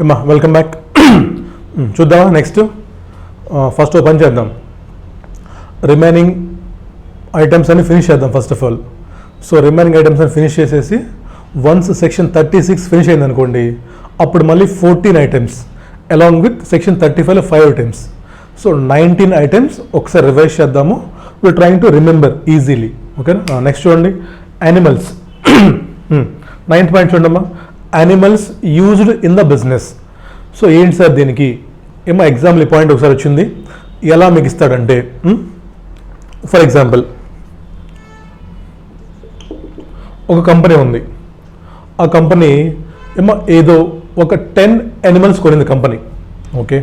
అమ్మా welcome back. చూద్దామా next. First ఓ పని చేద్దాం, రిమైనింగ్ ఐటమ్స్ అన్ని ఫినిష్ చేద్దాం first of all. So remaining items అన్ని ఫినిష్ చేసేసి వన్స్ సెక్షన్ 36 ఫినిష్ అయింది అనుకోండి, అప్పుడు మళ్ళీ 14 ఐటమ్స్ అలాంగ్ విత్ సెక్షన్ 35లో 5 ఐటమ్స్. సో 19 ఐటమ్స్ ఒకసారి రివైజ్ చేద్దాము. We're trying to remember easily. ఓకేనా. నెక్స్ట్ చూడండి, యానిమల్స్. 9th పాయింట్ చూడమ్మా, animals used in the business. So ఏంటి సార్ దీనికి ఏమో ఎగ్జాంపుల్ ఈ పాయింట్ ఒకసారి వచ్చింది. ఎలా మీకు ఇస్తాడంటే, ఫర్ ఎగ్జాంపుల్ ఒక కంపెనీ ఉంది, ఆ కంపెనీ ఏమో ఏదో ఒక 10 యానిమల్స్ కొనింది కంపెనీ. ఓకే,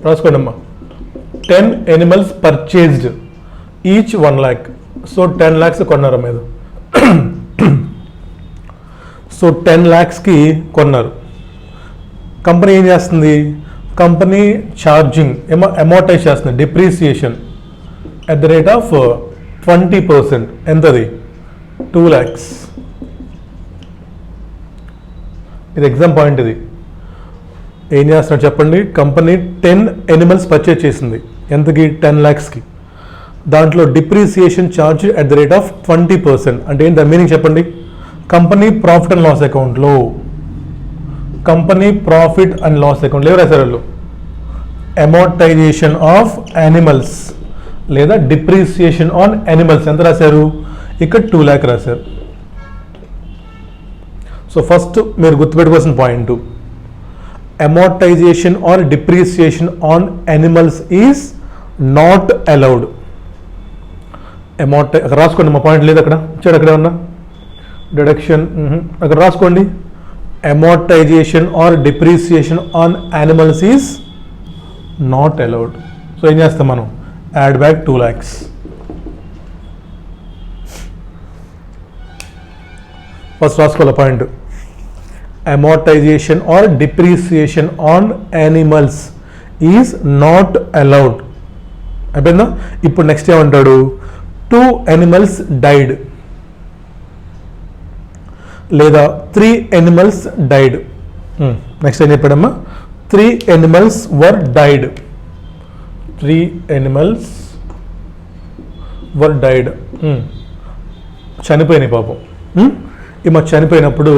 రాసుకోండి అమ్మా. 10 animals purchased, each 1 lakh. So 10 lakhs కొన్నారు మీద. సో 10 lakhsకి కొన్నారు. కంపెనీ ఏం చేస్తుంది, కంపెనీ ఛార్జింగ్ ఏమో అమోర్టైజ్ చేస్తుంది, depreciation at the rate of 20%. ఎంతది, 2 lakhs. ఇది ఎగ్జామ్ పాయింట్. ఇది ఏం చేస్తున్నారు చెప్పండి, కంపెనీ 10 యానిమల్స్ పర్చేజ్ చేసింది, ఎంతకి, 10 lakhsకి. దాంట్లో depreciation charge at the rate of 20%. అంటే ఏంటి దాని మీనింగ్ చెప్పండి. కంపెనీ ప్రాఫిట్ అండ్ లాస్ అకౌంట్లో, కంపెనీ ప్రాఫిట్ అండ్ లాస్ అకౌంట్లో ఎవరు రాశారు వాళ్ళు, అమోర్టైజేషన్ ఆఫ్ యానిమల్స్ లేదా డిప్రీసియేషన్ ఆన్ యానిమల్స్ ఎంత రాశారు, ఇక్కడ 2 lakh రాశారు. సో ఫస్ట్ మీరు గుర్తుపెట్టుకోవాల్సిన point, amortisation or depreciation on animals is not allowed. అక్కడ రాసుకోండి, మా పాయింట్ లేదు అక్కడ, ఇచ్చాడు అక్కడ ఉన్నా డిడక్షన్, అక్కడ రాసుకోండి. Amortisation or depreciation on animals is not allowed. So ఏం చేస్తాం మనం, యాడ్ బ్యాక్ 2 lakhs. ఫస్ట్ రాసుకోవాలి point, amortisation or depreciation on animals is not allowed. అయిపోయిందా. ఇప్పుడు నెక్స్ట్ ఏమంటాడు, 2 animals డైడ్ లేదా 3 animals డైడ్. నెక్స్ట్ ఏం చెప్పాడమ్మా, 3 animals వర్ డైడ్. 3 animals వర్ died, చనిపోయినాయి పాపం. ఇవి చనిపోయినప్పుడు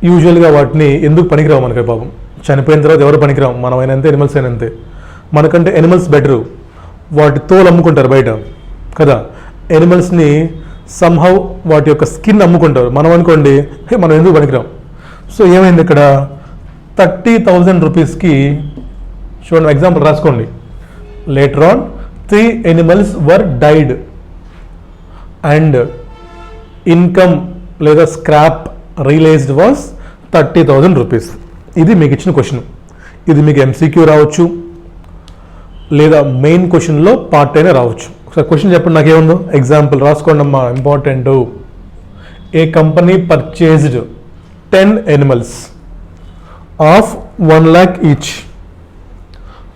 యూజువల్గా వాటిని ఎందుకు పనికిరావు మనకి పాపం. చనిపోయిన తర్వాత ఎవరు పనికిరావు, మనమైనా అంతే, ఎనిమల్స్ అయినా అంతే. మనకంటే ఎనిమల్స్ బెటరు, వాటి తోలు అమ్ముకుంటారు బయట కదా. ఎనిమల్స్ని సమ్హౌ వాటి యొక్క స్కిన్ అమ్ముకుంటారు. మనం అనుకోండి మనం ఎందుకు పనికిరాం. సో ఏమైంది ఇక్కడ, 30,000 రూపీస్కి చూడండి, ఎగ్జాంపుల్ రాసుకోండి. Later on 3 animals were died and income లేదా స్క్రాప్ రియలైజ్డ్ వాస్ 30,000 రూపీస్. ఇది మీకు ఇచ్చిన క్వశ్చన్. ఇది మీకు MCQ రావచ్చు లేదా మెయిన్ క్వశ్చన్లో పార్ట్ అయినా రావచ్చు. ఒకసారి క్వశ్చన్ చెప్పండి నాకేముందో. ఎగ్జాంపుల్ రాసుకోండి అమ్మా, important. A company purchased 10 animals of 1 lakh each.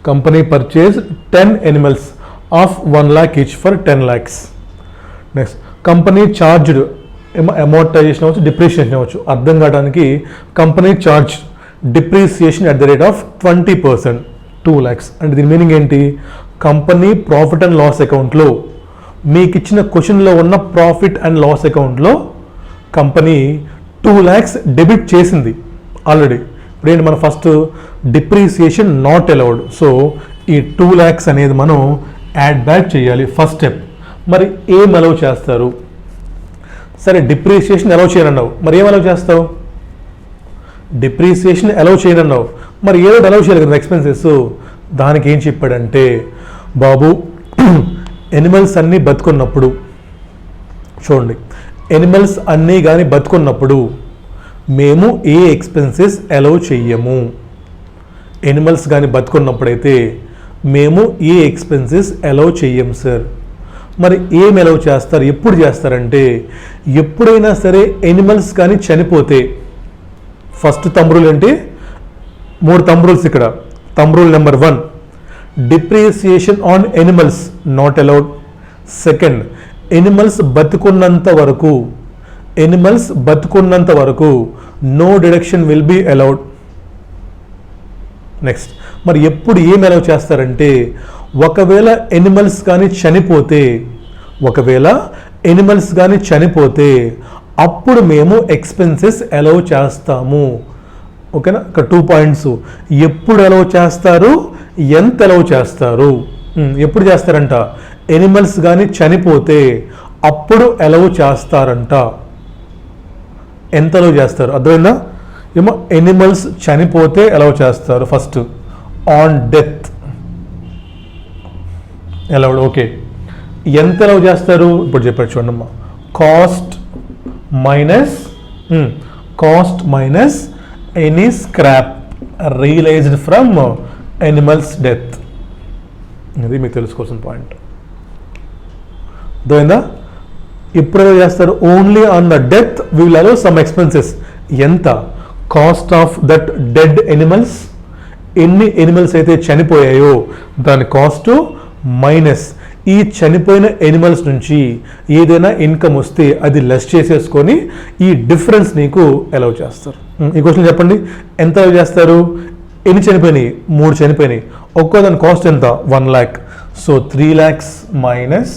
Company purchase 10 animals of 1 lakh each for 10 lakhs. Next, company charged amortisation అవ్వచ్చు, డిప్రిసియేషన్ అవ్వచ్చు. అర్థం కావడానికి company charge depreciation at the rate of 20%, 2 lakhs. అంటే దీని meaning ఏంటి, company profit and loss అకౌంట్లో మీకు ఇచ్చిన క్వశ్చన్లో ఉన్న ప్రాఫిట్ అండ్ లాస్ అకౌంట్లో కంపెనీ 2 lakhs డెబిట్ చేసింది ఆల్రెడీ. ఇప్పుడు ఏంటి, మన first depreciation not allowed. So ఈ 2 lakhs అనేది మనం యాడ్ బ్యాక్ చేయాలి ఫస్ట్ స్టెప్. మరి ఏం అలౌ చేస్తారు, సరే డిప్రిసియేషన్ అలౌ చేయనన్నావు, మరి ఏం అలౌ చేస్తావు, డిప్రిసియేషన్ అలౌ చేయనన్నావు, మరి ఏదో అలౌ చేయాలి కదా ఎక్స్పెన్సెస్. దానికి ఏం చెప్పాడంటే, బాబు ఎనిమల్స్ అన్నీ బతుకున్నప్పుడు, చూడండి ఎనిమల్స్ అన్నీ కానీ బతుకున్నప్పుడు మేము ఏ ఎక్స్పెన్సెస్ అలౌ చెయ్యము. ఎనిమల్స్ కానీ బతుకున్నప్పుడైతే మేము ఏ ఎక్స్పెన్సెస్ అలౌ చెయ్యము సార్. మరి ఏం అలౌ చేస్తారు, ఎప్పుడు చేస్తారంటే, ఎప్పుడైనా సరే ఎనిమల్స్ కానీ చనిపోతే, ఫస్ట్ థంబ్ రూల్ ఏంటి, 3 థంబ్ రూల్స్ ఇక్కడ. Thumb rule number 1, depreciation on animals not allowed. Second, animals బతుకున్నంత వరకు ఎనిమల్స్ బతుకున్నంత వరకు no deduction will be allowed. Next, మరి ఎప్పుడు ఏం అలౌ చేస్తారంటే ఒకవేళ ఎనిమల్స్ కానీ చనిపోతే అప్పుడు మేము ఎక్స్పెన్సెస్ అలౌ చేస్తాము. ఓకేనా? ఇక్కడ 2 పాయింట్స్. ఎప్పుడు అలౌ చేస్తారు, ఎంత అలౌ చేస్తారు. ఎప్పుడు చేస్తారంట? ఎనిమల్స్ కానీ చనిపోతే అప్పుడు అలౌ చేస్తారంట. ఎంత అలౌ చేస్తారు అర్థమైందా? ఏమో ఎనిమల్స్ చనిపోతే అలౌ చేస్తారు first. On death allowed. Okay, ఎంత అలౌ చేస్తారు ఇప్పుడు చెప్పారు చూడమ్మా. Cost minus any scrap realised from animals death. ఇది మీకు తెలుసుకోవాల్సిన పాయింట్. అర్థమైందా? ఎప్పుడు అలౌ చేస్తారు? Only on the death we will allow some expenses. ఎంత? Cost of that dead animals. ఎన్ని ఎనిమల్స్ అయితే చనిపోయాయో దాని కాస్ట్ మైనస్ ఈ చనిపోయిన ఎనిమల్స్ నుంచి ఏదైనా ఇన్కమ్ వస్తే అది లెస్ చేసేసుకొని ఈ డిఫరెన్స్ నీకు అలౌ చేస్తారు. ఈ క్వశ్చన్ చెప్పండి, ఎంత అలౌ చేస్తారు? ఎన్ని చనిపోయినాయి? 3 చనిపోయినాయి. ఒక్కో దాని కాస్ట్ ఎంత? 1 lakh. So 3 lakhs minus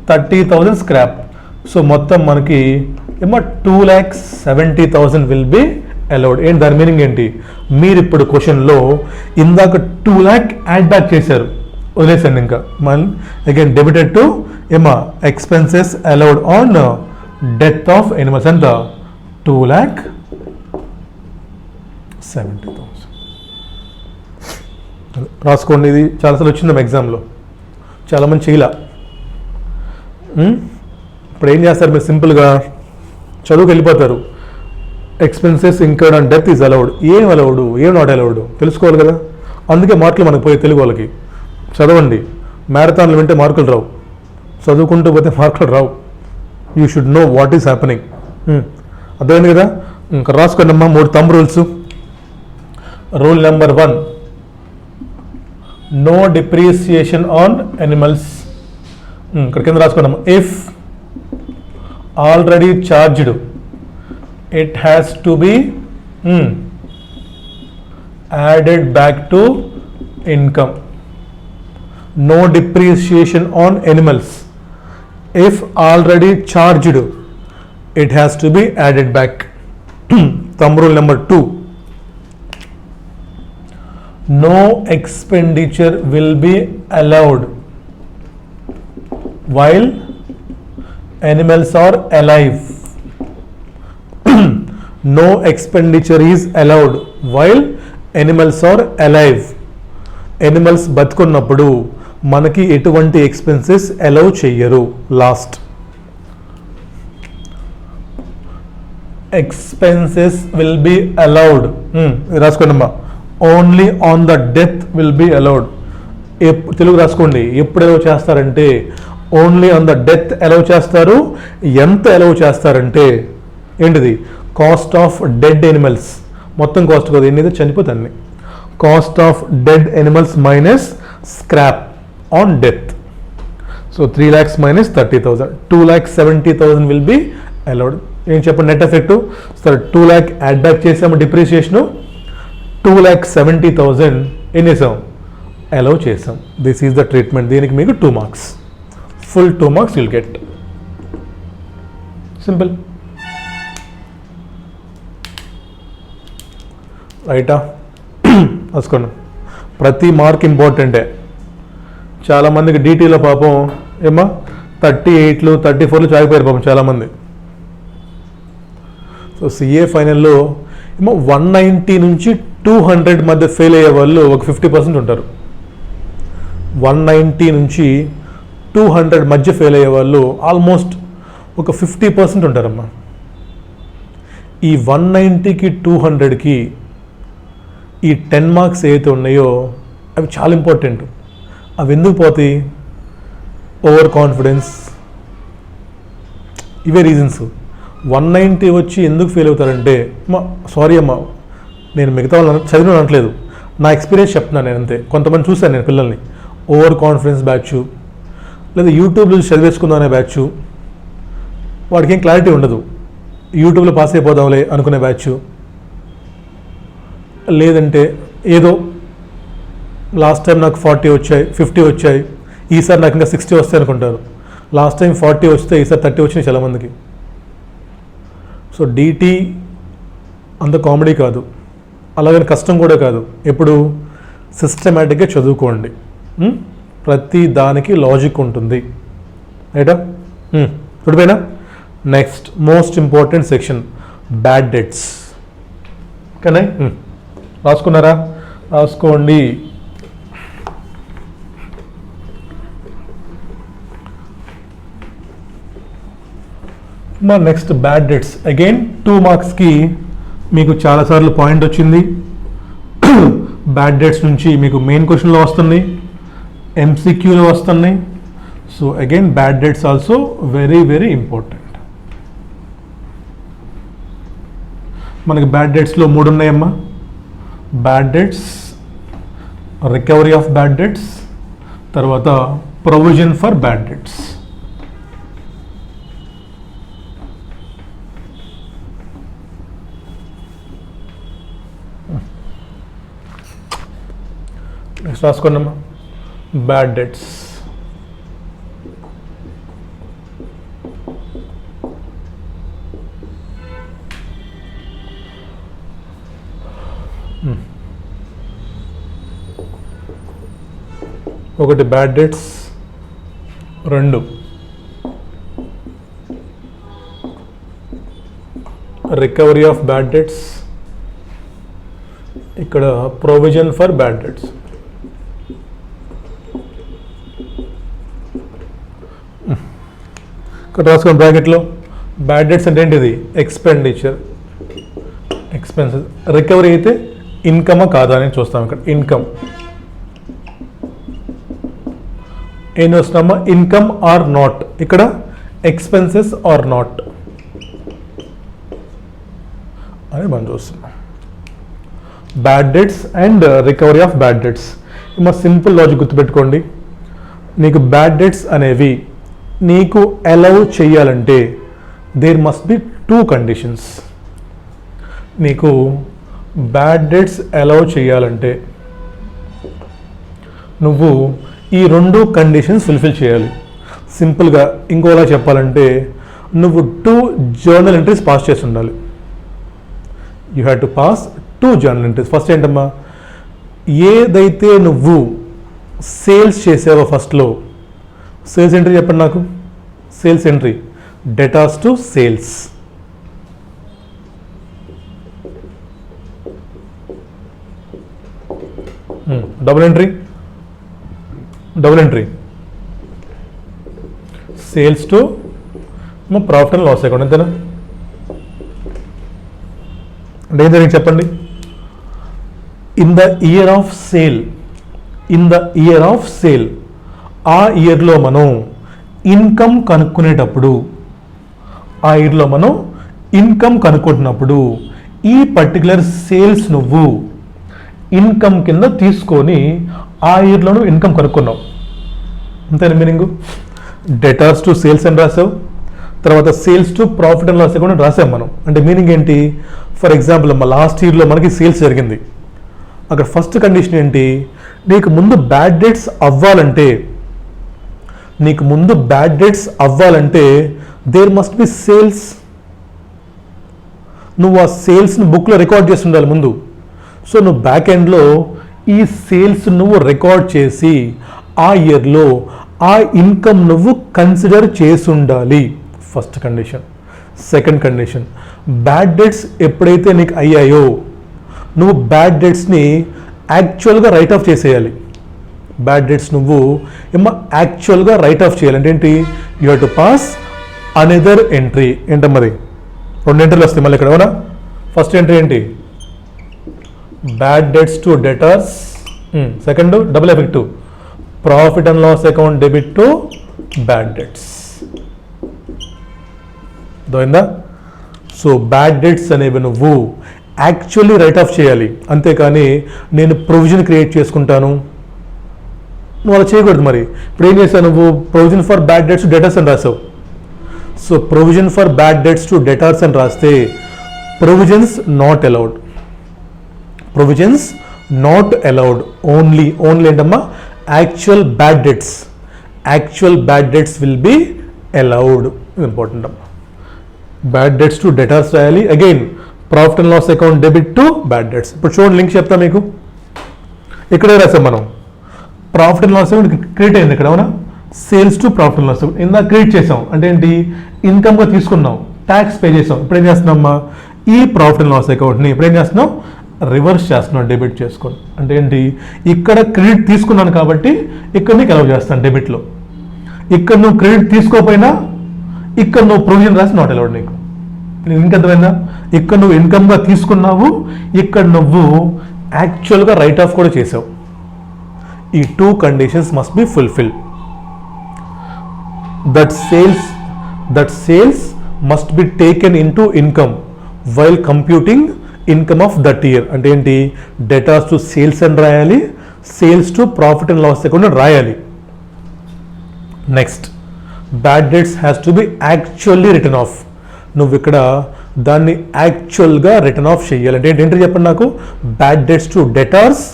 30,000 scrap. So మొత్తం మనకి ఏమో 2,70,000 విల్ బి అలౌడ్. ఏంటి దాని మీనింగ్ ఏంటి? మీరు ఇప్పుడు క్వశ్చన్లో ఇందాక 2 lakh యాడ్ బ్యాక్ చేశారు, వదిలేసండి. ఇంకా మళ్ళీ అగైన్ డెబిటెడ్ టు ఏమా expenses allowed on death of animals. ఎంత? 2,70,000. రాసుకోండి. ఇది చాలాసార్లు వచ్చిందాం ఎగ్జామ్లో, చాలామంది చేయలా. ఇప్పుడు ఏం చేస్తారు మీరు? సింపుల్గా చదువుకు వెళ్ళిపోతారు. Expenses incurred on death is allowed. ఏం అలౌడ్, ఏం నాట్ అలౌడ్ తెలుసుకోవాలి కదా. అందుకే మార్కులు మనకు పోయి తెలుగు వాళ్ళకి. చదవండి. మ్యారథాన్లు వింటే మార్కులు రావు, చదువుకుంటూ పోతే మార్కులు రావు. You should know what is happening. అర్థమైంది కదా? ఇంకా రాసుకోండి అమ్మా 3 thumb rules. Rule number 1, no depreciation on animals. ఇక్కడ కింద రాసుకోండి అమ్మా. If already charged it has to be added back to income. No depreciation on animals. If already charged, it has to be added back. Thumb rule number 2. No expenditure will be allowed while animals are alive. No expenditure is allowed while animals are alive. Animals బతుకున్నప్పుడు మనకి ఎటువంటి expenses allow చెయ్యరు. Last, expenses will be allowed. రాసుకోండమ్మా. Only on the death will be allowed. Telugu రాసుకోండి. ఎప్పుడు allow చేస్తారంటే only on the death allow చేస్తారు. ఎంత అలౌ చేస్తారంటే ఏంటిది? Cost of dead animals. మొత్తం కాస్ట్ కదా, ఎన్ని చనిపోతే అన్ని. Cost of dead animals minus scrap on death. So 3 lakhs minus 30,000. 2,70,000 will be allowed. ఏం చెప్పండి నెట్ ఎఫెక్ట్? సరే 2 lakh యాడ్ బ్యాక్ చేసాము డిప్రిసియేషను. 2,70,000 ఏం చేసాం? అలౌ చేసాం. This is the treatment. దీనికి మీకు 2 marks. Full 2 marks will get. Simple. రైటా? రాసుకోండి. ప్రతి మార్క్ ఇంపార్టెంటే. చాలామందికి డీటీలో పాపం ఏమా 38లు 34లు చాయిపోయారు పాపం చాలామంది. సో సిఏ ఫైనల్లో ఏమో 190 నుంచి 200 మధ్య ఫెయిల్ అయ్యే వాళ్ళు ఒక 50% ఉంటారు. 190 నుంచి 200 మధ్య ఫెయిల్ అయ్యే వాళ్ళు ఆల్మోస్ట్ ఒక 50% ఉంటారమ్మా. ఈ 190కి 200కి ఈ 10 marks ఏవైతే ఉన్నాయో అవి చాలా ఇంపార్టెంట్. అవి ఎందుకు పోతాయి? ఓవర్ కాన్ఫిడెన్స్, ఇవే రీజన్స్. 190 వచ్చి ఎందుకు ఫెయిల్ అవుతారంటే, సారీ అమ్మా నేను మిగతా వాళ్ళు చదివిన అనట్లేదు, నా ఎక్స్పీరియన్స్ చెప్తున్నాను నేను అంతే. కొంతమంది చూశాను నేను పిల్లల్ని, ఓవర్ కాన్ఫిడెన్స్ బ్యాచ్, లేదా యూట్యూబ్లో చదివేసుకుందాం అనే బ్యాచ్, వాడికి ఏం క్లారిటీ ఉండదు. యూట్యూబ్లో పాస్ అయిపోదాంలే అనుకునే బ్యాచ్, లేదంటే ఏదో లాస్ట్ టైం నాకు 40 వచ్చాయి, 50 వచ్చాయి, ఈసారి నాకు ఇంకా 60 వస్తాయి అనుకుంటారు. లాస్ట్ టైం 40 వస్తే ఈసారి 30 వచ్చినాయి చాలామందికి. సో డీటీ అంత కామెడీ కాదు, అలాగని కష్టం కూడా కాదు. ఎప్పుడు సిస్టమేటిక్గా చదువుకోండి, ప్రతి దానికి లాజిక్ ఉంటుంది. రైటా? చూడిపోయినా next most important section, bad debts. కానీ రాసుకున్నారా? రాసుకోండి. మా నెక్స్ట్ బ్యాడ్ డెట్స్. అగైన్ 2 మార్క్స్కి మీకు చాలాసార్లు పాయింట్ వచ్చింది. బ్యాడ్ డెట్స్ నుంచి మీకు మెయిన్ క్వశ్చన్లో వస్తుంది, ఎంసీక్యూలో వస్తున్నాయి. So again bad debts also very very important. మనకి బ్యాడ్ డెట్స్లో 3 ఉన్నాయమ్మా. Bad debts, recovery of bad debts, తర్వాత provision for bad debts. Next రాసుకోండమ్మా, బ్యాడ్ డెట్స్. ఒకటి bad debts, 2 recovery of bad debts, ఇక్కడ ప్రొవిజన్ ఫర్ బ్యాడ్ డెట్స్. ఇక్కడ రాసుకోండి బ్రాకెట్లో. బ్యాడ్ డెట్స్ అంటే ఏంటిది? Expenditure, expenses. రికవరీ అయితే ఇన్కమా కాదా అని చూస్తాం. ఇక్కడ ఇన్కమ్ ఏం వస్తున్నామా? Income or not. ఇక్కడ ఎక్స్పెన్సెస్ ఆర్ నాట్ అని మనం చూస్తున్నాం. Bad debts and recovery of bad debts. మా సింపుల్ లాజిక్ గుర్తుపెట్టుకోండి. నీకు బ్యాడ్ డెట్స్ అనేవి నీకు అలౌ చేయాలంటే దేర్ మస్ట్ బి 2 కండిషన్స్. నీకు బ్యాడ్ డెట్స్ అలౌ చేయాలంటే నువ్వు ఈ 2 కండిషన్స్ ఫుల్ఫిల్ చేయాలి. సింపుల్గా ఇంకోలా చెప్పాలంటే నువ్వు 2 జర్నల్ ఎంట్రీస్ పాస్ చేసి ఉండాలి. You have to pass 2 journal entries. First ఏంటమ్మా? ఏదైతే నువ్వు సేల్స్ చేసావో ఫస్ట్లో, సేల్స్ ఎంట్రీ చెప్పండి నాకు. Sales entry, debtors to sales. Double entry, double entry sales to profit and loss account. అంతేనా? అంటే ఏం జరిగింది చెప్పండి. In the year of sale, in the year of sale, ఆ ఇయర్లో మనం ఇన్కమ్ కనుక్కునేటప్పుడు, ఆ ఇయర్లో మనం ఇన్కమ్ కనుక్కుంటున్నప్పుడు ఈ పర్టికులర్ సేల్స్ నువ్వు ఇన్కమ్ కింద తీసుకొని ఆ ఇయర్లో నువ్వు ఇన్కమ్ కనుక్కున్నావు. అంతేనా మీనింగ్? డెటార్స్ టు సేల్స్ అని రాసావు, తర్వాత sales to profit and loss account రాసాం మనం. అంటే మీనింగ్ ఏంటి? ఫర్ ఎగ్జాంపుల్ అమ్మ లాస్ట్ ఇయర్లో మనకి సేల్స్ జరిగింది. అక్కడ ఫస్ట్ కండిషన్ ఏంటి? నీకు ముందు బ్యాడ్ డెట్స్ అవ్వాలంటే, నీకు ముందు బ్యాడ్ డెట్స్ అవ్వాలంటే దేర్ మస్ట్ బి సేల్స్. నువ్వు ఆ సేల్స్ని బుక్లో రికార్డ్ చేసి ఉండాలి ముందు. సో నువ్వు బ్యాక్ ఎండ్లో ఈ సేల్స్ నువ్వు రికార్డ్ చేసి ఆ ఇయర్లో ఆ ఇన్కమ్ నువ్వు కన్సిడర్ చేసి ఉండాలి. First condition. Second condition, bad debts ఎప్పుడైతే నీకు అయ్యాయో నువ్వు బ్యాడ్ డెట్స్ని యాక్చువల్గా రైట్ ఆఫ్ చేసేయాలి. బ్యాడ్ డెట్స్ నువ్వు ఏమో యాక్చువల్గా రైట్ ఆఫ్ చేయాలంటే ఏంటి? You have to pass another entry. ఏంటమ్మది? 2 ఎంట్రీలు వస్తాయి మళ్ళీ ఇక్కడ. అవునా? ఫస్ట్ ఎంట్రీ ఏంటి? Bad debts to debtors. Second double effective, profit and loss account debit to bad debts. అర్థమైందా? సో బ్యాడ్ డెట్స్ అనేవి నువ్వు యాక్చువల్లీ రైట్ ఆఫ్ చేయాలి, అంతేకాని నేను ప్రొవిజన్ క్రియేట్ చేసుకుంటాను నువ్వు అలా చేయకూడదు. మరి ఇప్పుడు ఏం చేశావు? నువ్వు provision for bad debts debtors అని రాసావు. So provision for bad debts to debtors అని రాస్తే provisions not allowed, provisions not allowed, only ఏంటమ్మా actual bad debts will be allowed. Important అమ్మా. బ్యాడ్ డెట్స్ టు డెటార్స్ రాయాలి. Again profit and loss account debit to bad debts. ఇప్పుడు చూడండి link చెప్తా మీకు. ఇక్కడే రాసాం మనం profit and loss account create అయింది ఇక్కడ, అవునా? Sales to profit and loss account ఇందాక క్రియేట్ చేసాం అంటే ఏంటి, ఇన్కమ్గా తీసుకున్నాం, ట్యాక్స్ పే చేసాం. ఇప్పుడు ఏం చేస్తున్నామ్మా, ఈ ప్రాఫిట్ అండ్ లాస్ అకౌంట్ని ఇప్పుడు ఏం చేస్తున్నాం, రివర్స్ చేస్తున్నాం, డెబిట్ చేసుకొని. అంటే ఏంటి, ఇక్కడ క్రెడిట్ తీసుకున్నాను కాబట్టి ఇక్కడ నీకు అలౌ చేస్తాను డెబిట్లో. ఇక్కడ నువ్వు క్రెడిట్ తీసుకోకపోయినా ఇక్కడ నువ్వు ప్రొవిజన్ రాసి నాట్ అలౌడ్ నీకు. ఇంకెంతమైందా, ఇక్కడ నువ్వు ఇన్కమ్గా తీసుకున్నావు, ఇక్కడ నువ్వు యాక్చువల్గా రైట్ ఆఫ్ కూడా చేసావు. ఈ 2 conditions must be fulfil. That sales must be taken into income while computing income of that year. అంటే ఏంటి, డెటార్స్ టు సేల్స్ అని రాయాలి, sales to profit and loss account రాయాలి. Next, bad debts has to be actually written off. నువ్వు ఇక్కడ దాన్ని యాక్చువల్గా return of చేయాలి. అంటే ఏంటి ఎంట్రీ చెప్పండి నాకు, బ్యాడ్ డెట్స్ టు డెటార్స్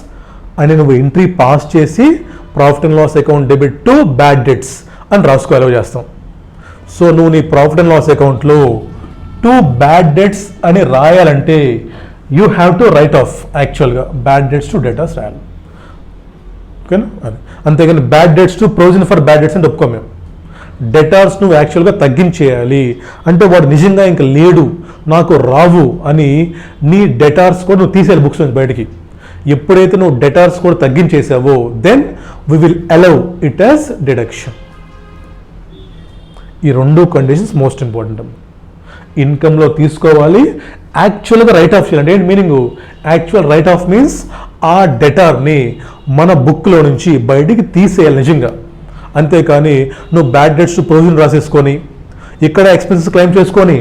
అని నువ్వు ఎంట్రీ పాస్ చేసి profit and loss account debit to bad debts అని రాసుకోవాలి చేస్తాం. సో నువ్వు నీ ప్రాఫిట్ అండ్ లాస్ అకౌంట్లో టు బ్యాడ్ డెట్స్ అని రాయాలంటే you have to write off యాక్చువల్గా బ్యాడ్ డెట్స్ టు డెటార్స్ రాయాలి. ఓకేనా? అది అంతేగాని bad debts to provision for bad debts అని ఒప్పుకో మేము. డెటార్స్ నువ్వు యాక్చువల్గా తగ్గించేయాలి. అంటే వాడు నిజంగా ఇంకా లేడు, నాకు రావు అని నీ డెటార్స్ కూడా నువ్వు తీసేయాలి బుక్స్ నుంచి బయటికి. ఎప్పుడైతే నువ్వు డెటార్స్ కూడా తగ్గించేసావో then we will allow it as deduction. ఈ 2 కండిషన్స్ మోస్ట్ ఇంపార్టెంట్. ఇన్కమ్లో తీసుకోవాలి, యాక్చువల్గా రైట్ ఆఫ్ చేయాలి. అంటే ఏంటి meaning, actual right of means ఆ డెటార్ని మన బుక్లో నుంచి బయటికి తీసేయాలి నిజంగా. అంతేకాని నువ్వు బ్యాడ్ డెట్స్ ప్రొవిజన్ రాసేసుకొని ఇక్కడ ఎక్స్పెన్సెస్ క్లెయిమ్ చేసుకొని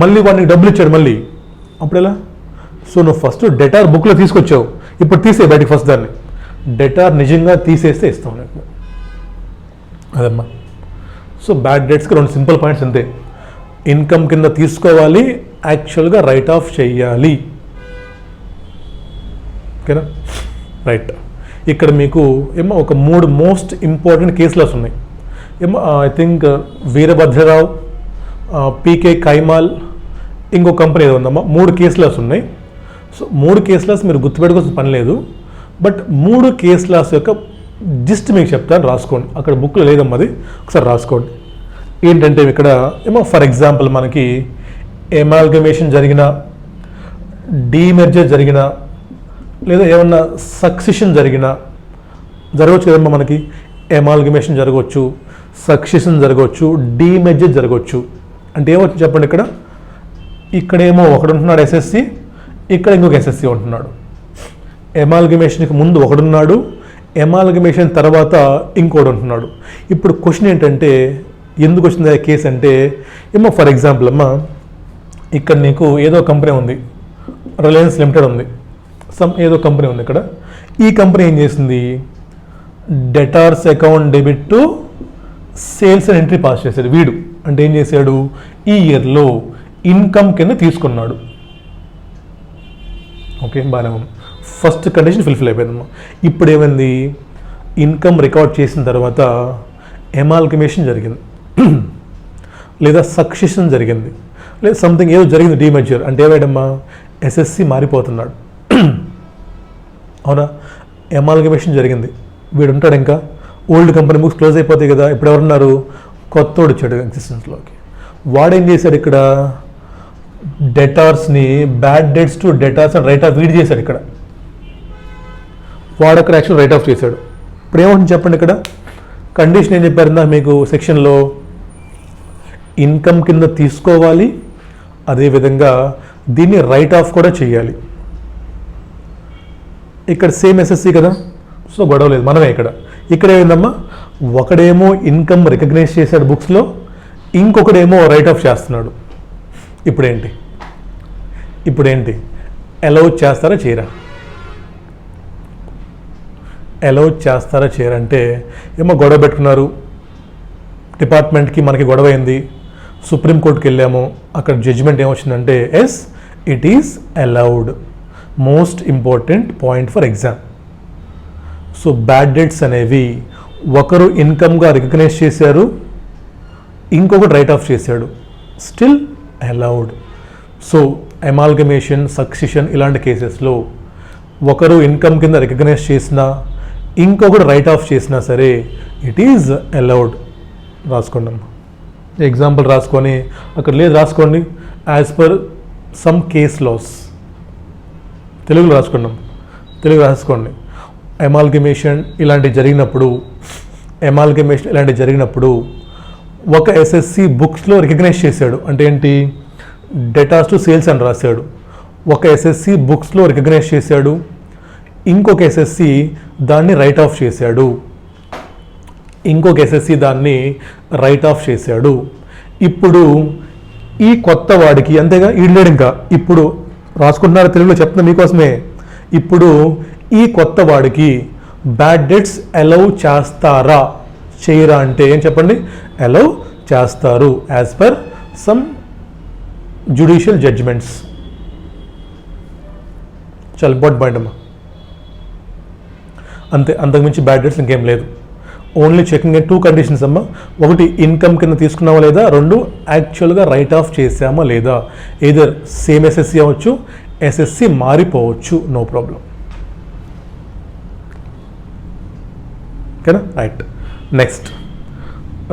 మళ్ళీ వాడికి డబ్బులు ఇచ్చాడు మళ్ళీ, అప్పుడు ఎలా? సో నువ్వు ఫస్ట్ డెటార్ బుక్లో తీసుకొచ్చావు, ఇప్పుడు తీసే బయటికి ఫస్ట్ దాన్ని. డెటార్ నిజంగా తీసేస్తే ఇస్తాం నాకు, అదమ్మా. సో బ్యాడ్ డెట్స్కి 2 సింపుల్ పాయింట్స్ అంతే. ఇన్కమ్ కింద తీసుకోవాలి, యాక్చువల్గా రైట్ ఆఫ్ చేయాలి. ఓకేనా? రైట్. ఇక్కడ మీకు ఏమో ఒక 3 మోస్ట్ ఇంపార్టెంట్ కేసులాస్ ఉన్నాయి. ఏమో ఐ థింక్ వీరభద్రరావు, పీకే కైమాల్, ఇంకో కంపెనీ ఏదో ఉందమ్మా. 3 కేసులాస్ ఉన్నాయి. సో 3 కేసులాస్ మీరు గుర్తుపెట్టుకోవాల్సిన పని లేదు. బట్ 3 కేసులాస్ యొక్క జిస్ట్ మీకు చెప్తాను, రాసుకోండి. అక్కడ బుక్లో లేదమ్మా, అది ఒకసారి రాసుకోండి. ఏంటంటే ఇక్కడ ఏమో ఫర్ ఎగ్జాంపుల్ మనకి ఎమాల్గమేషన్ జరిగిన, డీమెర్జర్ జరిగిన, లేదా ఏమన్నా సక్సెషన్ జరగవచ్చు కదమ్మా. మనకి ఎమాల్గమేషన్ జరగవచ్చు, సక్సెషన్ జరగవచ్చు, డీమెర్జర్ జరగవచ్చు. అంటే ఏమొచ్చు చెప్పండి. ఇక్కడేమో ఒకడు ఉంటున్నాడు ఎస్ఎస్సి, ఇక్కడ ఇంకొక ఎస్ఎస్సి ఉంటున్నాడు. ఎమాల్గమేషన్కి ముందు ఒకడున్నాడు, ఎమాల్గమేషన్ తర్వాత ఇంకోటి ఉంటున్నాడు. ఇప్పుడు క్వశ్చన్ ఏంటంటే ఎందుకు వచ్చింది ఆ కేసు అంటే, ఏమో ఫర్ ఎగ్జాంపుల్ అమ్మా, ఇక్కడ నీకు ఏదో కంపెనీ ఉంది, రిలయన్స్ లిమిటెడ్ ఉంది, ఏదో కంపెనీ ఉంది ఇక్కడ. ఈ కంపెనీ ఏం చేసింది, debtors account debit to sales అని ఎంట్రీ పాస్ చేశాడు వీడు. అంటే ఏం చేశాడు, ఈ ఇయర్లో ఇన్కమ్ కింద తీసుకున్నాడు. ఓకే, బాగానే ఉంది. ఫస్ట్ కండిషన్ ఫుల్ఫిల్ అయిపోయిందమ్మా. ఇప్పుడు ఏమైంది, ఇన్కమ్ రికార్డ్ చేసిన తర్వాత ఎమాల్గమేషన్ జరిగింది, లేదా సక్సెషన్ జరిగింది, లేదా సంథింగ్ ఏదో జరిగింది, డీమెర్జర్. అంటే ఏమైందమ్మా, ఎస్ఎస్సి మారిపోతున్నాడు. అవునా? ఎమాల్గమేషన్ జరిగింది, వీడు ఉంటాడు, ఇంకా ఓల్డ్ కంపెనీ బుక్స్ క్లోజ్ అయిపోతాయి కదా. ఇప్పుడు ఎవరున్నారు, కొత్తోడు వచ్చాడు ఎగ్జిస్టెన్స్లోకి. వాడేం చేశాడు, ఇక్కడ డెటార్స్ని బ్యాడ్ డెట్స్ టు డెటార్స్ అని రైట్ ఆఫ్ వీడ్ చేశాడు. ఇక్కడ వాడు అక్కడ యాక్చువల్ రైట్ ఆఫ్ చేశాడు. ఇప్పుడు ఏమంటుంది చెప్పండి, ఇక్కడ కండిషన్ ఏం చెప్పారు మీకు సెక్షన్లో, ఇన్కమ్ కింద తీసుకోవాలి, అదేవిధంగా దీన్ని రైట్ ఆఫ్ కూడా చేయాలి. ఇక్కడ సేమ్ ఎస్ఎస్సి కదా, సో గొడవ లేదు, మనమే. ఇక్కడ ఏమైందమ్మా, ఒకడేమో ఇన్కమ్ రికగ్నైజ్ చేశాడు బుక్స్లో, ఇంకొకడేమో రైట్ ఆఫ్ చేస్తున్నాడు. ఇప్పుడేంటి అలౌ చేస్తారా చేయరా? అలౌ చేస్తారా చేయరా అంటే, ఏమో గొడవ పెట్టుకున్నారు, డిపార్ట్మెంట్కి మనకి గొడవ అయింది, సుప్రీంకోర్టుకి వెళ్ళాము, అక్కడ జడ్జిమెంట్ ఏమొచ్చిందంటే yes it is allowed. Most important point for exam. So bad debts అనేవి ఒకరు ఇన్కమ్గా రికగ్నైజ్ చేశారు, ఇంకొకటి రైట్ ఆఫ్ చేశాడు, still allowed. So amalgamation, succession ఇలాంటి కేసెస్లో ఒకరు ఇన్కమ్ కింద రికగ్నైజ్ చేసినా ఇంకొకటి రైట్ ఆఫ్ చేసినా సరే ఇట్ ఈజ్ అలౌడ్. రాసుకోండి అమ్మా, ఎగ్జాంపుల్ రాసుకొని అక్కడ లేదు రాసుకోండి. As per some case laws తెలుగులో రాసుకోండి, తెలుగు రాసుకోండి. అమాల్గమేషన్ ఇలాంటివి జరిగినప్పుడు ఒక ఎస్ఎస్సి బుక్స్లో రికగ్నైజ్ చేశాడు, అంటే ఏంటి, డేటాస్ టు సేల్స్ అని రాశాడు. ఒక ఎస్ఎస్సి బుక్స్లో రికగ్నైజ్ చేశాడు, ఇంకొక ఎస్ఎస్సి దాన్ని రైట్ ఆఫ్ చేశాడు. ఇప్పుడు ఈ కొత్త వాడికి అంతేగా ఈడలేడు, ఇంకా ఇప్పుడు రాసుకుంటున్నారు తెలుగులో చెప్తున్నా మీకోసమే. ఇప్పుడు ఈ కొత్త వాడికి బ్యాడ్ డెట్స్ అలౌ చేస్తారా చేయరా అంటే ఏం చెప్పండి, అలౌ చేస్తారు as per some judicial judgments. చాలా ఇంపార్టెంట్ పాయింట్ అమ్మా. అంతే, అంతకుమించి బ్యాడ్ డెట్స్ ఇంకేం లేదు. ఓన్లీ చెకింగ్ 2 కండిషన్స్ అమ్మా. ఒకటి ఇన్కమ్ కింద తీసుకున్నామా లేదా, 2 యాక్చువల్గా రైట్ ఆఫ్ చేసామా లేదా. ఎయిదర్ సేమ్ ఎస్ఎస్సి అవ్వచ్చు, ఎస్ఎస్సి మారిపోవచ్చు, నో ప్రాబ్లం. ఓకేనా, right. Next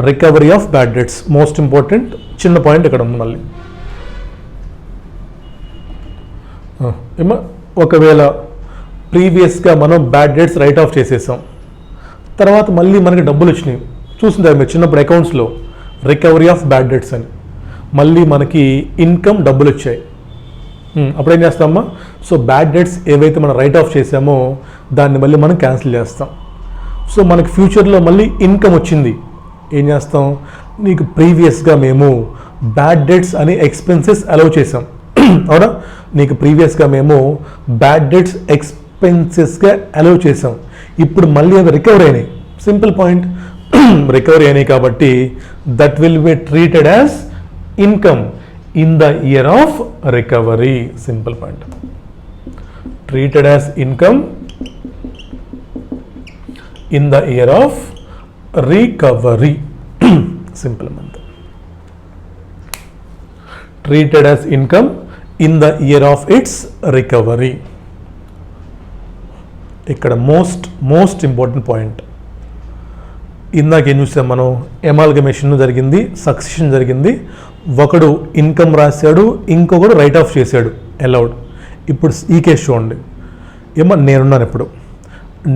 recovery of bad debts, most important. చిన్న పాయింట్ ఇక్కడ ఉంది మళ్ళీ. ఏమో ఒకవేళ ప్రీవియస్గా మనం బ్యాడ్ డెట్స్ రైట్ ఆఫ్ చేసేసాం, తర్వాత మళ్ళీ మనకి డబ్బులు వచ్చినాయి, చూసింటారు మీరు చిన్నప్పుడు అకౌంట్స్లో రికవరీ ఆఫ్ బ్యాడ్ డెట్స్ అని, మళ్ళీ మనకి ఇన్కమ్ డబ్బులు వచ్చాయి. అప్పుడు ఏం చేస్తామమ్మా, సో బ్యాడ్ డెట్స్ ఏవైతే మనం రైట్ ఆఫ్ చేసామో దాన్ని మళ్ళీ మనం క్యాన్సిల్ చేస్తాం. సో మనకి ఫ్యూచర్లో మళ్ళీ ఇన్కమ్ వచ్చింది, ఏం చేస్తాం, నీకు ప్రీవియస్గా మేము బ్యాడ్ డెట్స్ అని ఎక్స్పెన్సెస్ అలౌ చేసాం, అవునా, నీకు ప్రీవియస్గా మేము బ్యాడ్ డెట్స్ ఎక్స్పెన్సెస్గా అలౌ చేసాం, ఇప్పుడు మళ్ళీ అవి రికవరీ అయినాయి. సింపుల్ పాయింట్, రికవరీ అయినాయి కాబట్టి that will be treated as income in the year of recovery. Simple point, treated as income in the year of recovery. Simple month, treated as income in the year of it's recovery. ఇక్కడ most important point, ఇందాక ఏం చూసాం మనం, amalgamation జరిగింది, succession జరిగింది, ఒకడు income రాశాడు, ఇంకొకడు రైట్ ఆఫ్ చేశాడు, అలౌడ్. ఇప్పుడు ఈ కేసు చూడండి, ఏమో నేనున్నాను, ఇప్పుడు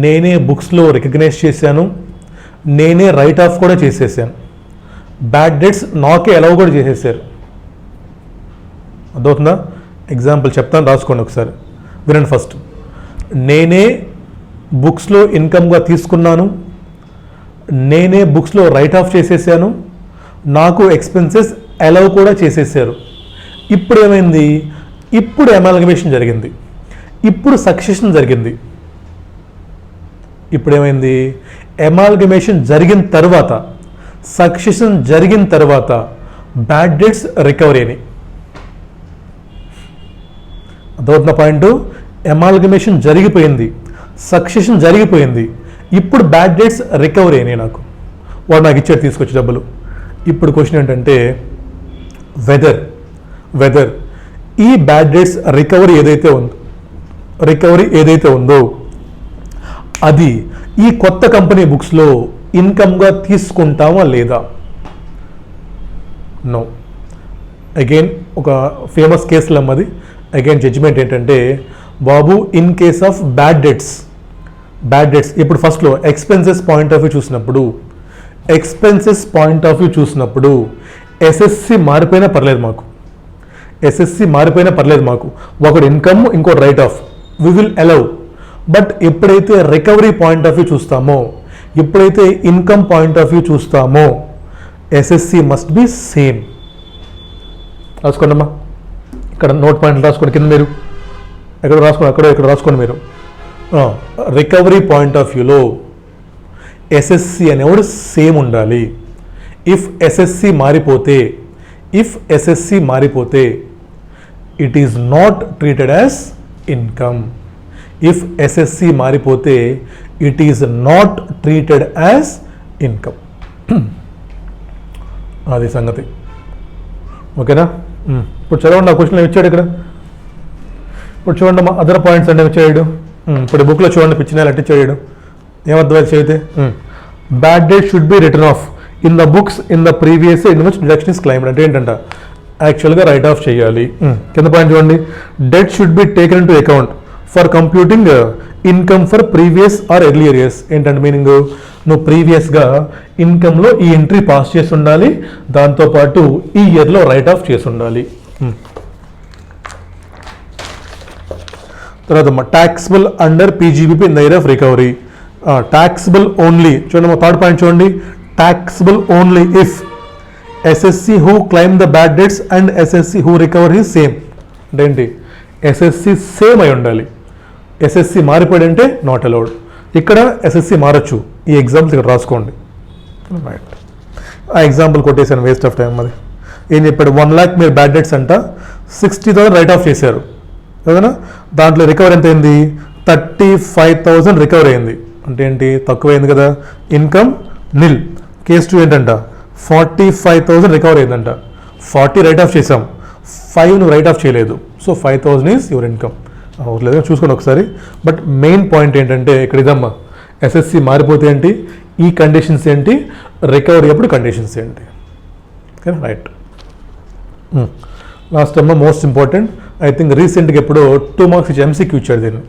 నేనే బుక్స్లో రికగ్నైజ్ చేశాను, నేనే రైట్ ఆఫ్ కూడా చేసేసాను, బ్యాడ్ డెట్స్ నాకే అలౌ కూడా చేసేసారు. అర్థమవుతుందా? ఎగ్జాంపుల్ చెప్తాను, రాసుకోండి ఒకసారి, వినండి. ఫస్ట్, నేనే బుక్స్లో ఇన్కమ్గా తీసుకున్నాను, నేనే బుక్స్లో రైట్ ఆఫ్ చేసేసాను, నాకు ఎక్స్పెన్సెస్ అలౌ కూడా చేసేసారు. ఇప్పుడు ఏమైంది, ఇప్పుడు అమాల్గమేషన్ జరిగింది, ఇప్పుడు సక్సెషన్ జరిగింది. ఇప్పుడు ఏమైంది, అమాల్గమేషన్ జరిగిన తర్వాత, సక్సెషన్ జరిగిన తర్వాత బ్యాడ్ డెట్స్ రికవరీ అని. అదవుతున్న పాయింట్, అమాల్గమేషన్ జరిగిపోయింది, సక్సెషన్ జరిగిపోయింది, ఇప్పుడు బ్యాడ్ డెట్స్ రికవరీ అయినాయి, నాకు వాడు నాకు ఇచ్చాడు తీసుకొచ్చి డబ్బులు. ఇప్పుడు క్వశ్చన్ ఏంటంటే వెదర్ ఈ బ్యాడ్ డెట్స్ రికవరీ ఏదైతే ఉందో అది ఈ కొత్త కంపెనీ బుక్స్లో ఇన్కమ్గా తీసుకుంటామా లేదా. నో. అగైన్ ఒక ఫేమస్ కేసులో అమ్మది. అగైన్ జడ్జిమెంట్ ఏంటంటే, బాబు in case of bad debts ఇప్పుడు ఫస్ట్లో ఎక్స్పెన్సెస్ పాయింట్ ఆఫ్ వ్యూ చూసినప్పుడు ఎస్ఎస్సి మారిపోయినా పర్లేదు మాకు, ఒకటి ఇన్కమ్ ఇంకోటి write off, we will allow. But ఎప్పుడైతే రికవరీ పాయింట్ ఆఫ్ వ్యూ చూస్తామో, ఎప్పుడైతే ఇన్కమ్ పాయింట్ ఆఫ్ వ్యూ చూస్తామో, ఎస్ఎస్సి మస్ట్ బి సేమ్. రాసుకోండి అమ్మా, ఇక్కడ నోట్ పాయింట్లు రాసుకోండి, కింద మీరు ఎక్కడ రాసుకోండి మీరు. రికవరీ పాయింట్ ఆఫ్ వ్యూలో ఎస్ఎస్సి అనేవాడు సేమ్ ఉండాలి. ఇఫ్ ఎస్ఎస్సి మారిపోతే ఇఫ్ ఎస్ఎస్సి మారిపోతే it is not treated as income. If assessee మారిపోతే it is not treated as income. అది సంగతి. ఓకేనా? ఇప్పుడు చదవండి, ఆ క్వశ్చన్ ఇచ్చాడు ఇక్కడ. ఇప్పుడు చూడండి మా అదర్ పాయింట్స్ అంటే చేయడు. ఇప్పుడు బుక్లో చూడండి పిచ్చినాలు అంటే చేయడు. ఏమర్థమైతే చదివితే bad debt should be written off in the books in the previous in which deduction is claimed. అంటే ఏంటంట, యాక్చువల్గా రైట్ ఆఫ్ చేయాలి. కింద పాయింట్ చూడండి, debt should be taken into account for computing income for previous or earlier years. ఏంటంటే meaning, నువ్వు ప్రీవియస్గా ఇన్కమ్లో ఈ ఎంట్రీ పాస్ చేసి ఉండాలి, దాంతోపాటు ఈ ఇయర్లో రైట్ ఆఫ్ చేసి ఉండాలి. తర్వాత taxable under PGBP in the year of recovery. Taxable only చూడండి, థర్డ్ పాయింట్ చూడండి, taxable only if assessee who claim the bad debts and assessee who recover is same. అంటే ఏంటి, ఎస్ఎస్సి సేమ్ అయి ఉండాలి. SSC మారిపోయాడు అంటే నాట్ అలౌడ్. ఇక్కడ SSC మారచ్చు. ఈ ఎగ్జాంపుల్స్ ఇక్కడ రాసుకోండి. ఆ ఎగ్జాంపుల్ కొట్టేశాను, వేస్ట్ ఆఫ్ టైం. అది ఏం చెప్పాడు, 1 lakh మీరు బ్యాడ్ డెట్స్ అంట 60,000 రైట్ ఆఫ్ చేశారు కదా, దాంట్లో రికవర్ ఎంత అయింది, 35,000 రికవర్ అయింది. అంటే ఏంటి, తక్కువైంది కదా, ఇన్కమ్ నిల్. కేస్ 2 ఏంటంట, 45,000 రికవర్ అయిందంట, 40 రైట్ ఆఫ్ చేసాం, 5 నువ్వు రైట్ ఆఫ్ చేయలేదు, సో 5,000 ఈజ్ యువర్ ఇన్కమ్. లేదు చూసుకోండి ఒకసారి. బట్ మెయిన్ పాయింట్ ఏంటంటే ఇక్కడ ఇదమ్మా, ఎస్ఎస్సి మారిపోతే ఏంటి, ఈ కండిషన్స్ ఏంటి, రికవరీ అప్పుడు కండిషన్స్ ఏంటి. Okay right. Last time most important, I think రీసెంట్గా ఎప్పుడో 2 marks ఇచ్చి ఎంసీక్యూ ఇచ్చాడు. దీన్ని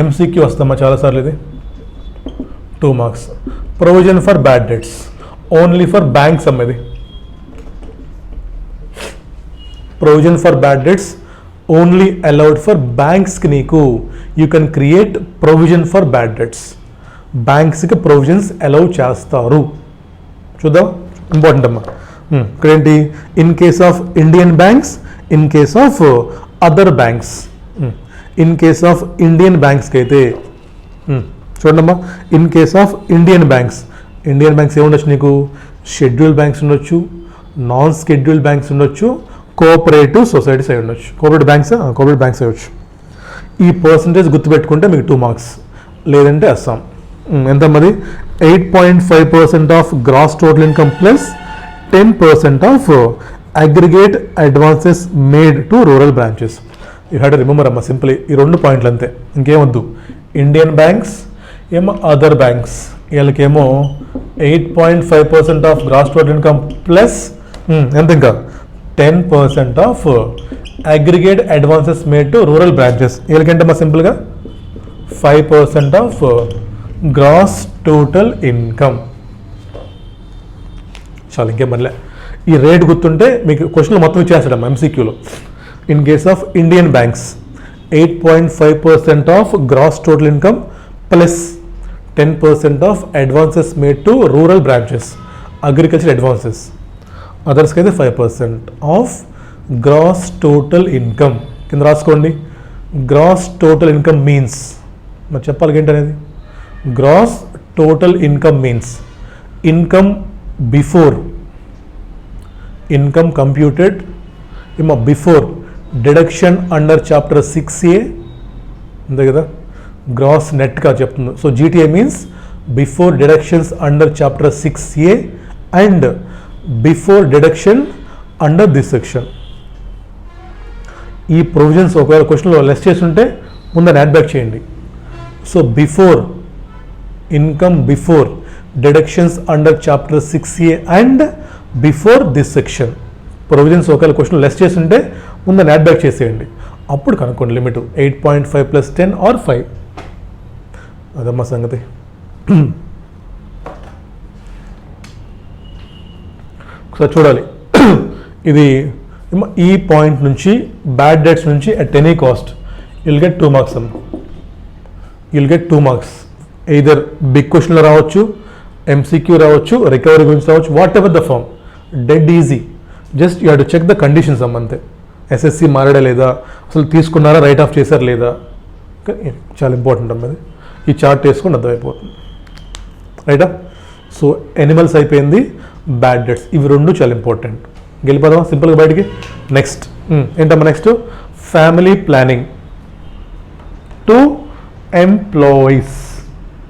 ఎంసీక్యూ వస్తామా చాలాసార్లు. ఇది 2 marks. Provision for bad debts only for banks అమ్మేది. Provision for bad debts only allowed for బ్యాంక్స్కి. నీకు you can create provision for bad debts. బ్యాంక్స్కి ప్రొవిజన్స్ అలౌ చేస్తారు. చూద్దాం, ఇంపార్టెంట్ అమ్మా. ఇక్కడ ఏంటి, in case of Indian banks, in case of other banks. In case of Indian బ్యాంక్స్కి అయితే చూడండమ్మా, in case of Indian banks, Indian banks ఏముండొచ్చు నీకు, షెడ్యూల్ బ్యాంక్స్ ఉండొచ్చు, నాన్ షెడ్యూల్ బ్యాంక్స్ ఉండొచ్చు, కోఆపరేటివ్ సొసైటీస్ అయి ఉండొచ్చు. కోఆపరేటివ్ బ్యాంక్స్ అయ్యొచ్చు. ఈ పర్సంటేజ్ గుర్తుపెట్టుకుంటే మీకు 2 marks, లేదంటే అస్సాం. ఎంత మరి, 8.5% of gross total income plus 10% of aggregate advances made to rural branches. You have to remember అమ్మా, సింపుల్ ఈ 2 పాయింట్లు అంతే, ఇంకేమొద్దు. ఇండియన్ బ్యాంక్స్ ఏమో అదర్ బ్యాంక్స్, వీళ్ళకేమో 8.5% of gross total income plus ఎంత, ఇంకా 10% of aggregate advances made to rural branches. వీళ్ళకంటే మా సింపుల్గా 5% ఆఫ్ గ్రాస్ టోటల్ ఇన్కమ్. చాలా ఇంకేం పనిలే. ఈ రేట్ గుర్తుంటే మీకు క్వశ్చన్లు మొత్తం ఇచ్చేస్తాడు ఎంసీక్యూలో. In case of Indian banks 8.5% of gross total income plus 10% of advances made to rural branches, agriculture advances. అదర్స్కి అయితే 5% ఆఫ్ గ్రాస్ టోటల్ ఇన్కమ్. కింద రాసుకోండి, గ్రాస్ టోటల్ ఇన్కమ్ మీన్స్, మరి చెప్పాలి ఏంటనేది, gross total income means income before, income computed before deduction under chapter 6A, అంతే కదా, gross నెట్గా చెప్తుంది. So GTA means before deductions under chapter 6A and before deduction under this section. ఈ provisions ఒకవేళ క్వశ్చన్లో లెస్ చేసి ఉంటే ముందని యాడ్ బ్యాక్ చేయండి. So before income before deductions under chapter 6A and before this section. Provisions ఒకవేళ question less చేసి ఉంటే ముందని యాడ్ బ్యాక్ చేసేయండి. అప్పుడు కనుక్కోండి లిమిట్ 8.5 + 10 ఆర్ 5. అదమ్మా సంగతి. ఒకసారి చూడాలి, ఇది ఈ పాయింట్ నుంచి బ్యాడ్ డెట్స్ నుంచి at any cost you'll get 2 marks అమ్మ. You'll get 2 marks. Either big క్వశ్చన్లో రావచ్చు, ఎంసీక్యూ రావచ్చు, రికవరీ గురించి రావచ్చు, whatever the form, dead easy. Just you have to check the conditions అమ్మంతే. ఎస్ఎస్సి మారడా లేదా, అసలు తీసుకున్నారా, రైట్ ఆఫ్ చేశారు లేదా, చాలా ఇంపార్టెంట్ అమ్మది. ఈ చార్ట్ వేసుకొని అర్థమైపోతుంది, రైటా. సో ఎనిమల్స్ అయిపోయింది, బ్యాడ్ డెట్స్, ఇవి 2 చాలా ఇంపార్టెంట్. వెళ్ళిపోదాం సింపుల్గా బయటికి. నెక్స్ట్ ఏంటమ్మా next family planning to employees.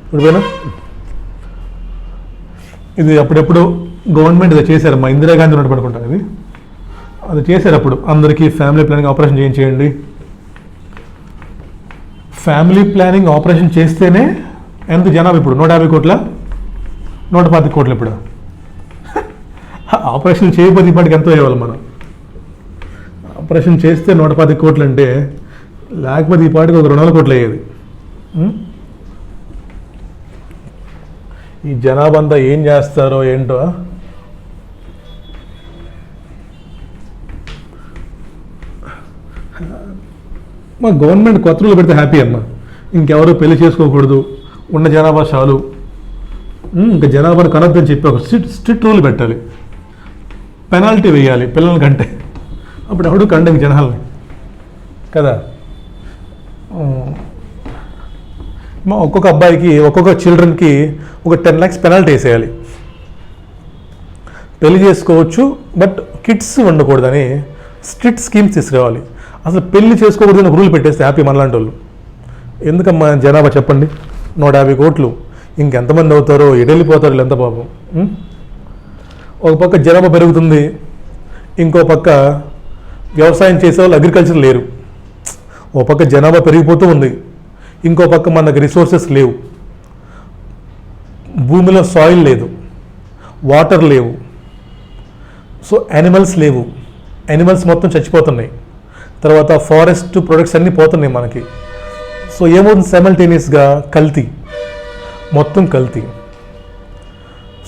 ఇప్పుడైనా ఇది అప్పుడెప్పుడు గవర్నమెంట్ ఇది చేశారమ్మా, ఇందిరాగాంధీ ఉన్నట్టు పడుకుంటాను ఇది, అది చేశారు అప్పుడు అందరికీ ఫ్యామిలీ ప్లానింగ్ ఆపరేషన్ చేయించేయండి. ఫ్యామిలీ ప్లానింగ్ ఆపరేషన్ చేస్తేనే ఎంత జనాభా ఇప్పుడు 150 కోట్ల 125 కోట్లు ఇప్పుడు. ఆపరేషన్ చేయబోతే ఇప్పటికి ఎంతో ఇవ్వాలి మనం. ఆపరేషన్ చేస్తే 110 కోట్లు అంటే, లేకపోతే ఈ పాటికి ఒక 200 కోట్లు అయ్యేది. ఈ జనాభా అంతా ఏం చేస్తారో ఏంటో. మా గవర్నమెంట్ కొత్త రూల్ పెడితే హ్యాపీ అమ్మ. ఇంకెవరు పెళ్లి చేసుకోకూడదు, ఉన్న జనాభా చాలు, ఇంకా జనాభాను కనొద్దని చెప్పి ఒక స్ట్రిక్ట్ రూల్ పెట్టాలి, పెనాల్టీ వేయాలి పిల్లల కంటే. అప్పుడు ఎవడు కండకి జనాల్ని కదా. ఒక్కొక్క అబ్బాయికి ఒక్కొక్క చిల్డ్రన్కి ఒక 10 lakhs పెనాల్టీ వేసేయాలి. పెళ్లి చేసుకోవచ్చు బట్ కిడ్స్ ఉండకూడదని స్ట్రిక్ట్ స్కీమ్స్ తీసుకురావాలి. అసలు పెళ్లి చేసుకోకూడదని ఒక రూల్ పెట్టేస్తే హ్యాపీ మనలాంటి వాళ్ళు. ఎందుకమ్మా జనాభా చెప్పండి 150 కోట్లు, ఇంకెంతమంది అవుతారో, ఎడెళ్ళిపోతారు వీళ్ళు, ఎంత పాపం. ఒక పక్క జనాభా పెరుగుతుంది, ఇంకో పక్క వ్యవసాయం చేసేవాళ్ళు అగ్రికల్చర్ లేరు. ఒక పక్క జనాభా పెరిగిపోతూ ఉంది, ఇంకో పక్క మనకు రిసోర్సెస్ లేవు, భూమిలో సాయిల్ లేదు, వాటర్ లేవు, సో యానిమల్స్ లేవు, యానిమల్స్ మొత్తం చచ్చిపోతున్నాయి, తర్వాత ఫారెస్ట్ ప్రొడక్ట్స్ అన్నీ పోతున్నాయి మనకి. సో ఏమవుతుంది సైమల్టేనియస్గా కల్తీ, మొత్తం కల్తీ.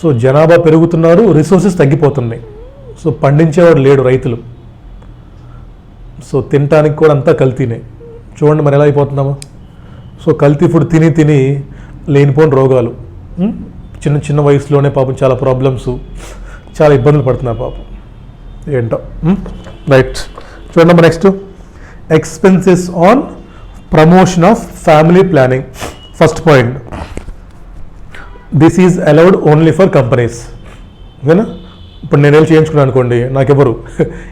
సో జనాభా పెరుగుతున్నారు, రిసోర్సెస్ తగ్గిపోతున్నాయి, సో పండించేవాడు లేడు రైతులు, సో తినటానికి కూడా అంతా కల్తీనే. చూడండి మరి ఎలా అయిపోతున్నామా. సో కల్తీ ఫుడ్ తిని తిని లేనిపోని రోగాలు, చిన్న చిన్న వయసులోనే పాపం చాలా ప్రాబ్లమ్స్, చాలా ఇబ్బందులు పడుతున్నారు పాపం ఏంటో. రైట్ చూడండి next expenses on promotion of family planning. First point, this is allowed only for companies. ఓకేనా. ఇప్పుడు నేను వెళ్ళి చేయించుకున్నాను అనుకోండి, నాకెవరు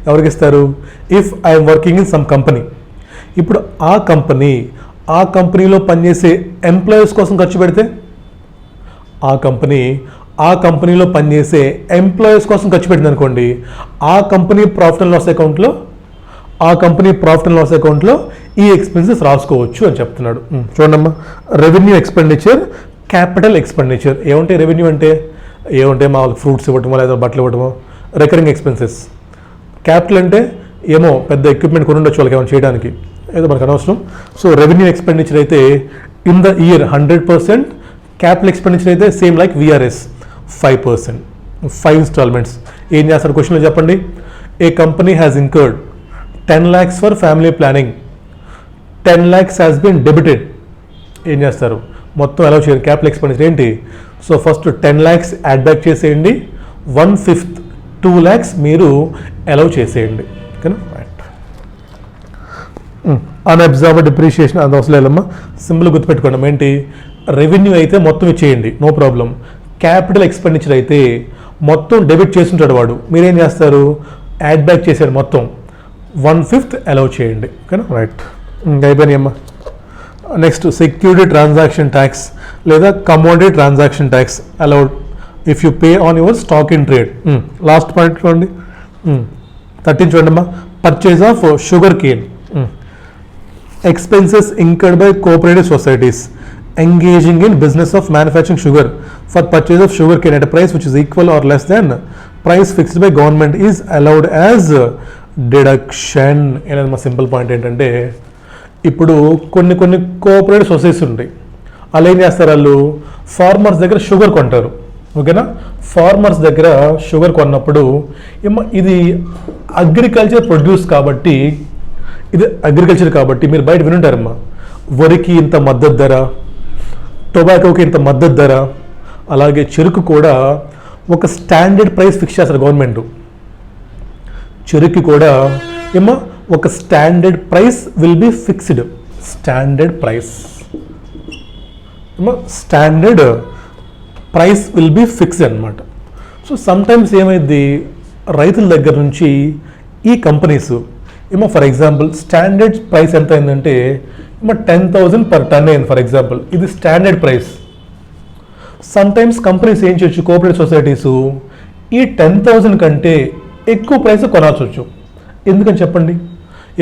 ఎవరికి ఇస్తారు? If I'm working in some company. ఇప్పుడు ఆ కంపెనీలో పనిచేసే ఎంప్లాయీస్ కోసం ఖర్చు పెడితే, ఆ కంపెనీలో పనిచేసే ఎంప్లాయీస్ కోసం ఖర్చు పెట్టింది అనుకోండి, ఆ కంపెనీ ప్రాఫిట్ అండ్ లాస్ అకౌంట్లో ఈ ఎక్స్పెన్సెస్ రాసుకోవచ్చు అని చెప్తున్నాడు. చూడమ్మా, రెవెన్యూ ఎక్స్పెండిచర్, క్యాపిటల్ ఎక్స్పెండిచర్. ఏమంటే రెవెన్యూ అంటే ఏమంటే మా వాళ్ళకి ఫ్రూట్స్ ఇవ్వటమో లేదా బట్టలు ఇవ్వటమో, రికరింగ్ ఎక్స్పెన్సెస్. క్యాపిటల్ అంటే ఏమో పెద్ద ఎక్విప్మెంట్ కొని ఉండొచ్చు వాళ్ళకి ఏమైనా చేయడానికి, ఏదో మనకు అనవసరం. సో రెవెన్యూ ఎక్స్పెండిచర్ అయితే in the year 100%, capital expenditure అయితే సేమ్ లైక్ విఆర్ఎస్ 5%, 5 installments. ఏం చేస్తారు క్వశ్చన్లో చెప్పండి. A company has incurred 10 lakhs for family planning, 10 lakhs has been debited. ఏం చేస్తారు? మొత్తం అలౌ చేయండి. క్యాపిటల్ ఎక్స్పెండిచర్ ఏంటి? So first 10 lakhs add back చేసేయండి, 1/5 2 lakhs మీరు అలౌ చేసేయండి. ఓకేనా. రైట్. అన్అబ్జర్వ్డ్ డిప్రిషియేషన్ అది అవసరం లేదమ్మా, సింపుల్ గుర్తుపెట్టుకోండి. ఏంటి? రెవెన్యూ అయితే మొత్తం ఇచ్చేయండి, నో ప్రాబ్లం. క్యాపిటల్ ఎక్స్పెండిచర్ అయితే మొత్తం డెబిట్ చేస్తుంటాడు వాడు, మీరేం చేస్తారు? యాడ్ బ్యాక్ చేసేయండి, మొత్తం 1/5 అలౌ చేయండి. ఓకేనా. రైట్. ఇంకా అయిపోయినాయి అమ్మా. నెక్స్ట్ సెక్యూరిటీ ట్రాన్సాక్షన్ ట్యాక్స్ లేదా commodity transaction tax allowed if you pay on your stock in trade. Last point చూడండి, 13 చూడండి అమ్మా. Purchase of sugar cane, expenses incurred by cooperative societies engaging in business of manufacturing sugar for purchase of sugar cane at a price which is equal or less than price fixed by government is allowed as deduction. అనేది మా simple point ఏంటంటే, ఇప్పుడు కొన్ని cooperative societies ఉంటాయి, వాళ్ళు ఏం చేస్తారు? వాళ్ళు ఫార్మర్స్ దగ్గర షుగర్ కొంటారు. ఓకేనా. ఫార్మర్స్ దగ్గర షుగర్ కొన్నప్పుడు ఇది అగ్రికల్చర్ ప్రొడ్యూస్ కాబట్టి, మీరు బయట వినుంటారమ్మా, వరికి ఇంత మద్దతు ధర, టొబాకోకి ఇంత మద్దతు ధర, అలాగే చెరుకు కూడా ఒక స్టాండర్డ్ ప్రైస్ ఫిక్స్ చేస్తారు గవర్నమెంట్. చెరుకు కూడా ఒక standard price will be fixed, standard price will be fixed అనమాట. సో సమ్టైమ్స్ ఏమైంది, రైతుల దగ్గర నుంచి ఈ కంపెనీస్ ఏమో ఫర్ ఎగ్జాంపుల్ స్టాండర్డ్ ప్రైస్ ఎంత అయిందంటే ఏమో 10,000 per ton అయింది ఫర్ ఎగ్జాంపుల్. ఇది స్టాండర్డ్ ప్రైస్. సమ్టైమ్స్ కంపెనీస్ ఏం చేయొచ్చు, కోఆపరేటివ్ సొసైటీస్ ఈ 10,000 కంటే ఎక్కువ ప్రైస్ కొనాల్సొచ్చు. ఎందుకని చెప్పండి?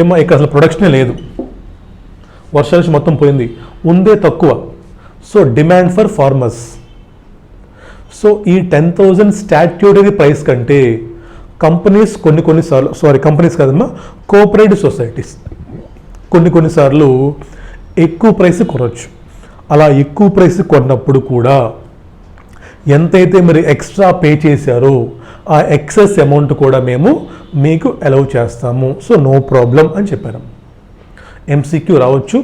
ఏమో ఇక్కడ అసలు ప్రొడక్షనే లేదు, వర్షాలు మొత్తం పోయింది, ఉందే తక్కువ. So demand for farmers. So ఈ 10,000 స్టాట్యూటరీ ప్రైస్ కంటే కంపెనీస్ కంపెనీస్ కాదమ్మా, కోఆపరేటివ్ సొసైటీస్ కొన్నిసార్లు ఎక్కువ ప్రైస్ కొనవచ్చు. అలా ఎక్కువ ప్రైస్ కొన్నప్పుడు కూడా ఎంతైతే మీరు ఎక్స్ట్రా పే చేశారో ఆ ఎక్సెస్ అమౌంట్ కూడా మేము మీకు అలౌ చేస్తాము. సో నో ప్రాబ్లం అని చెప్పారు. ఎంసీక్యూ రావచ్చు,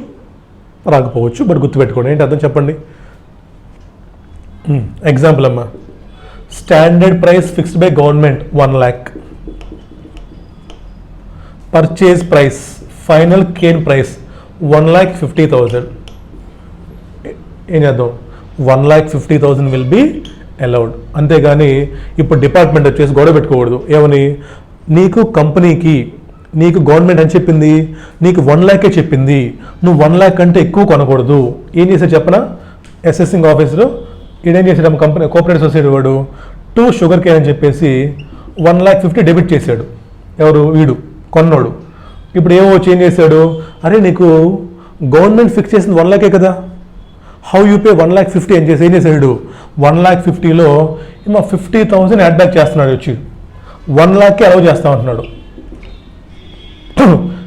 రాకపోవచ్చు, బట్ గుర్తుపెట్టుకోండి. ఏంటి అర్థం చెప్పండి. ఎగ్జాంపుల్ అమ్మా, standard price fixed by government 1 lakh, purchase price final cane price 1,50,000. ఏం చేద్దాం, 1,50,000 విల్ బీ అలౌడ్. అంతేగాని ఇప్పుడు డిపార్ట్మెంట్ వచ్చేసి గొడవ పెట్టుకోకూడదు. ఏమని, నీకు కంపెనీకి నీకు గవర్నమెంట్ అని చెప్పింది, నీకు 1 lakh చెప్పింది, నువ్వు 1 lakh కంటే ఎక్కువ కొనకూడదు. ఏం చేశాడు చెప్పనా, అసెసింగ్ ఆఫీసరు ఈడేం చేశాడు, కంపెనీ కోఆపరేటివ్ సొసైటీ వాడు 2 షుగర్ కేన్ అని చెప్పేసి 1,50,000 డెబిట్ చేశాడు. ఎవరు, వీడు కొన్నోడు. ఇప్పుడు ఏమో చేంజ్ చేశాడు, అరే నీకు గవర్నమెంట్ ఫిక్స్ చేసింది 1 lakh కదా, హౌ యూ పే 1,50,000 ఏం చేశాడు, 1,50,000లో ఏమో 50,000 యాడ్ బ్యాక్ చేస్తున్నాడు. వచ్చి 1 lakh అలౌ చేస్తా ఉంటున్నాడు.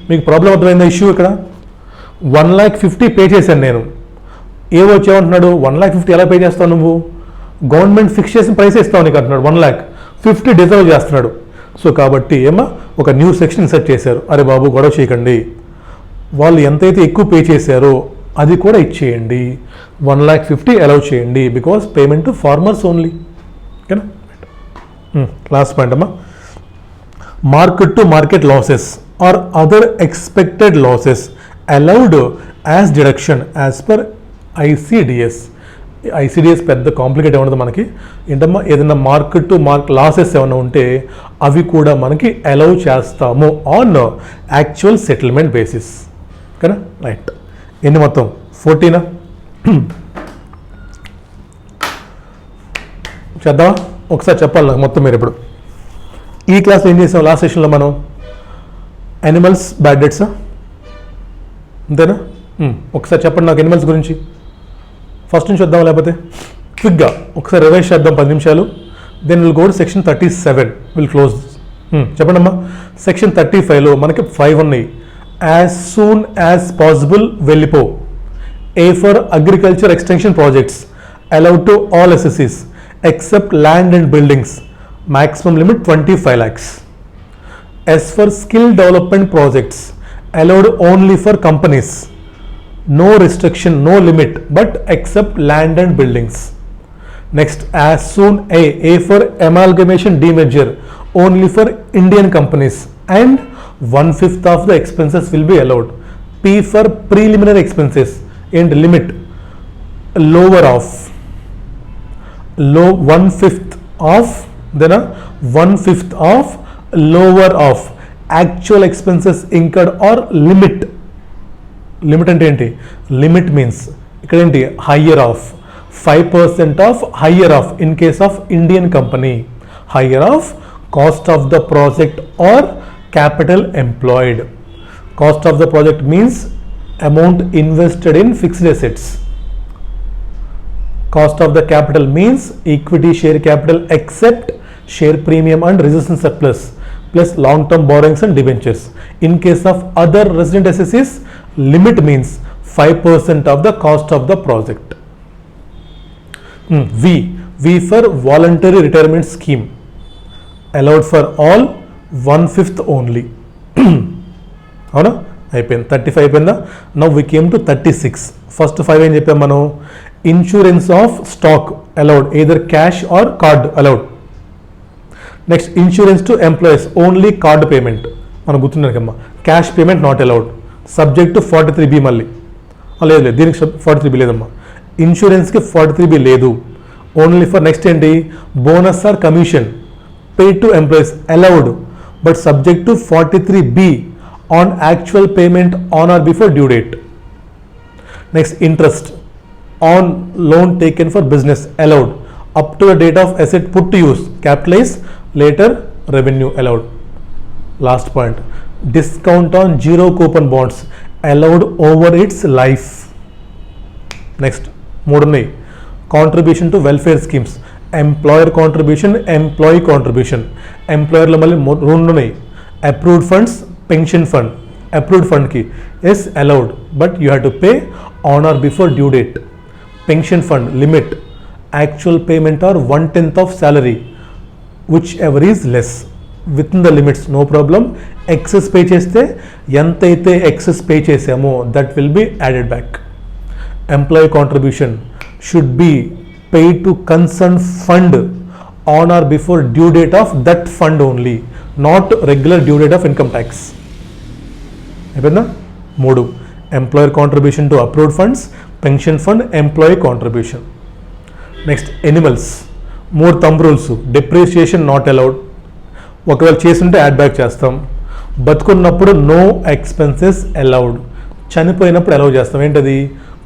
మీకు ప్రాబ్లం అర్థమైందా ఇష్యూ ఇక్కడ? 1,50,000 పే చేశాను నేను, ఏవో వచ్చేమంటున్నాడు, 1,50,000 ఎలా పే చేస్తావు నువ్వు, గవర్నమెంట్ ఫిక్స్ చేసిన ప్రైస్ ఇస్తావు నీకు అంటున్నాడు. 1,50,000 డిజర్వ్ చేస్తున్నాడు. సో కాబట్టి ఏమో ఒక న్యూ సెక్షన్ ఇన్సర్ట్ చేశారు. అరే బాబు గొడవ చేయకండి, వాళ్ళు ఎంతైతే ఎక్కువ పే చేశారో అది కూడా ఇచ్చేయండి, 1,50,000 అలౌ చేయండి, because payment to farmers only. ఓకేనా. లాస్ట్ పాయింట్ అమ్మా, market to market losses or other expected losses allowed as deduction as per ICDS. ICDS పెద్ద కాంప్లికేట్ ఉండదు మనకి. ఏంటమ్మా, ఏదైనా మార్కెట్ టు లాసెస్ ఏమైనా ఉంటే అవి కూడా మనకి అలౌ చేస్తాము ఆన్ యాక్చువల్ సెటిల్మెంట్ బేసిస్. ఓకేనా. రైట్. ఎన్ని మొత్తం 14 చేద్దామా? ఒకసారి చెప్పాలి నాకు మొత్తం మీరు. ఇప్పుడు ఈ క్లాస్లో ఏం చేసాం, లాస్ట్ సెషన్లో మనం యానిమల్స్ బ్యాడ్ డెట్సా, అంతేనా? ఒకసారి చెప్పండి నాకు ఎనిమల్స్ గురించి. ఫస్ట్ నుంచి వద్దాం, లేకపోతే క్విక్గా ఒకసారి రివైజ్ చేద్దాం 10 నిమిషాలు. Then will go to section 37, will close. చెప్పండి అమ్మా. సెక్షన్ 35లో మనకి 5 ఉన్నాయి. యాజ్ సూన్ యాజ్ పాసిబుల్ వెళ్ళిపో, a for agriculture extension projects allowed to all assessees except land and buildings, maximum limit 25 lakhs. As for skill development projects allowed only for companies, no restriction, no limit, but except land and buildings. Next, as soon A for amalgamation demerger only for Indian companies and 1/5 of the expenses will be allowed. P for preliminary expenses and limit lower of 1/5 of, then 1/5 of lower of actual expenses incurred or limit. Limit అంటే ఏంటి, limit means ఇక్కడ ఏంటి, higher of 5% of higher of in case of Indian company, higher of cost of the project or capital employed. Cost of the project means amount invested in fixed assets. Cost of the capital means equity share capital except share premium and resistance surplus plus long term borrowings and debentures. In case of other resident assets, limit means 5% of the cost of the project. V for voluntary retirement scheme allowed for all 1/5 only. అవునా, అయిపోయింది. 35 అయిపోయిందా. Now we came to 36. First 5 ఏం చెప్పాం మనం, insurance of stock allowed, either cash or card allowed. Next insurance to employees only card payment, మనం గుర్తున్నాకమ్మా. Cash payment not allowed, subject to 43B. మళ్ళీ లేదు దీనికి 43B లేదమ్మా. ఇన్సూరెన్స్కి 43B లేదు, ఓన్లీ ఫర్ నెక్స్ట్ ఏంటి, bonus or commission paid to employees allowed but subject to 43B on actual payment on or before due date. Next, interest on loan taken for business allowed up to the date of asset put to use, capitalize later, revenue allowed. Last point, discount on zero coupon bonds allowed over its life. Next, మూడు ఉన్నాయి, contribution to welfare schemes, employer contribution, employee contribution. ఎంప్లాయర్లో మళ్ళీ రెండు ఉన్నాయి, approved funds, pension fund. Approved ఫండ్కి yes allowed but you have to pay on or before due date. Pension fund limit actual payment or 1/10 of salary whichever is less within the limits, no problem. Excess pay చేస్తే ఎంతైతే excess pay చేసామో that will be added back. Employee contribution should be paid to concerned fund on or before due date of that fund only, not regular due date of income tax. అయిపోయిందా? మూడు, employer contribution to approved funds, pension fund, employee contribution. Next, animals. మూడు thumb rules. Depreciation not allowed, ఒకవేళ చేస్తుంటే add back చేస్తాం. బతుకున్నప్పుడు no expenses allowed, చనిపోయినప్పుడు allow చేస్తాం. ఏంటది?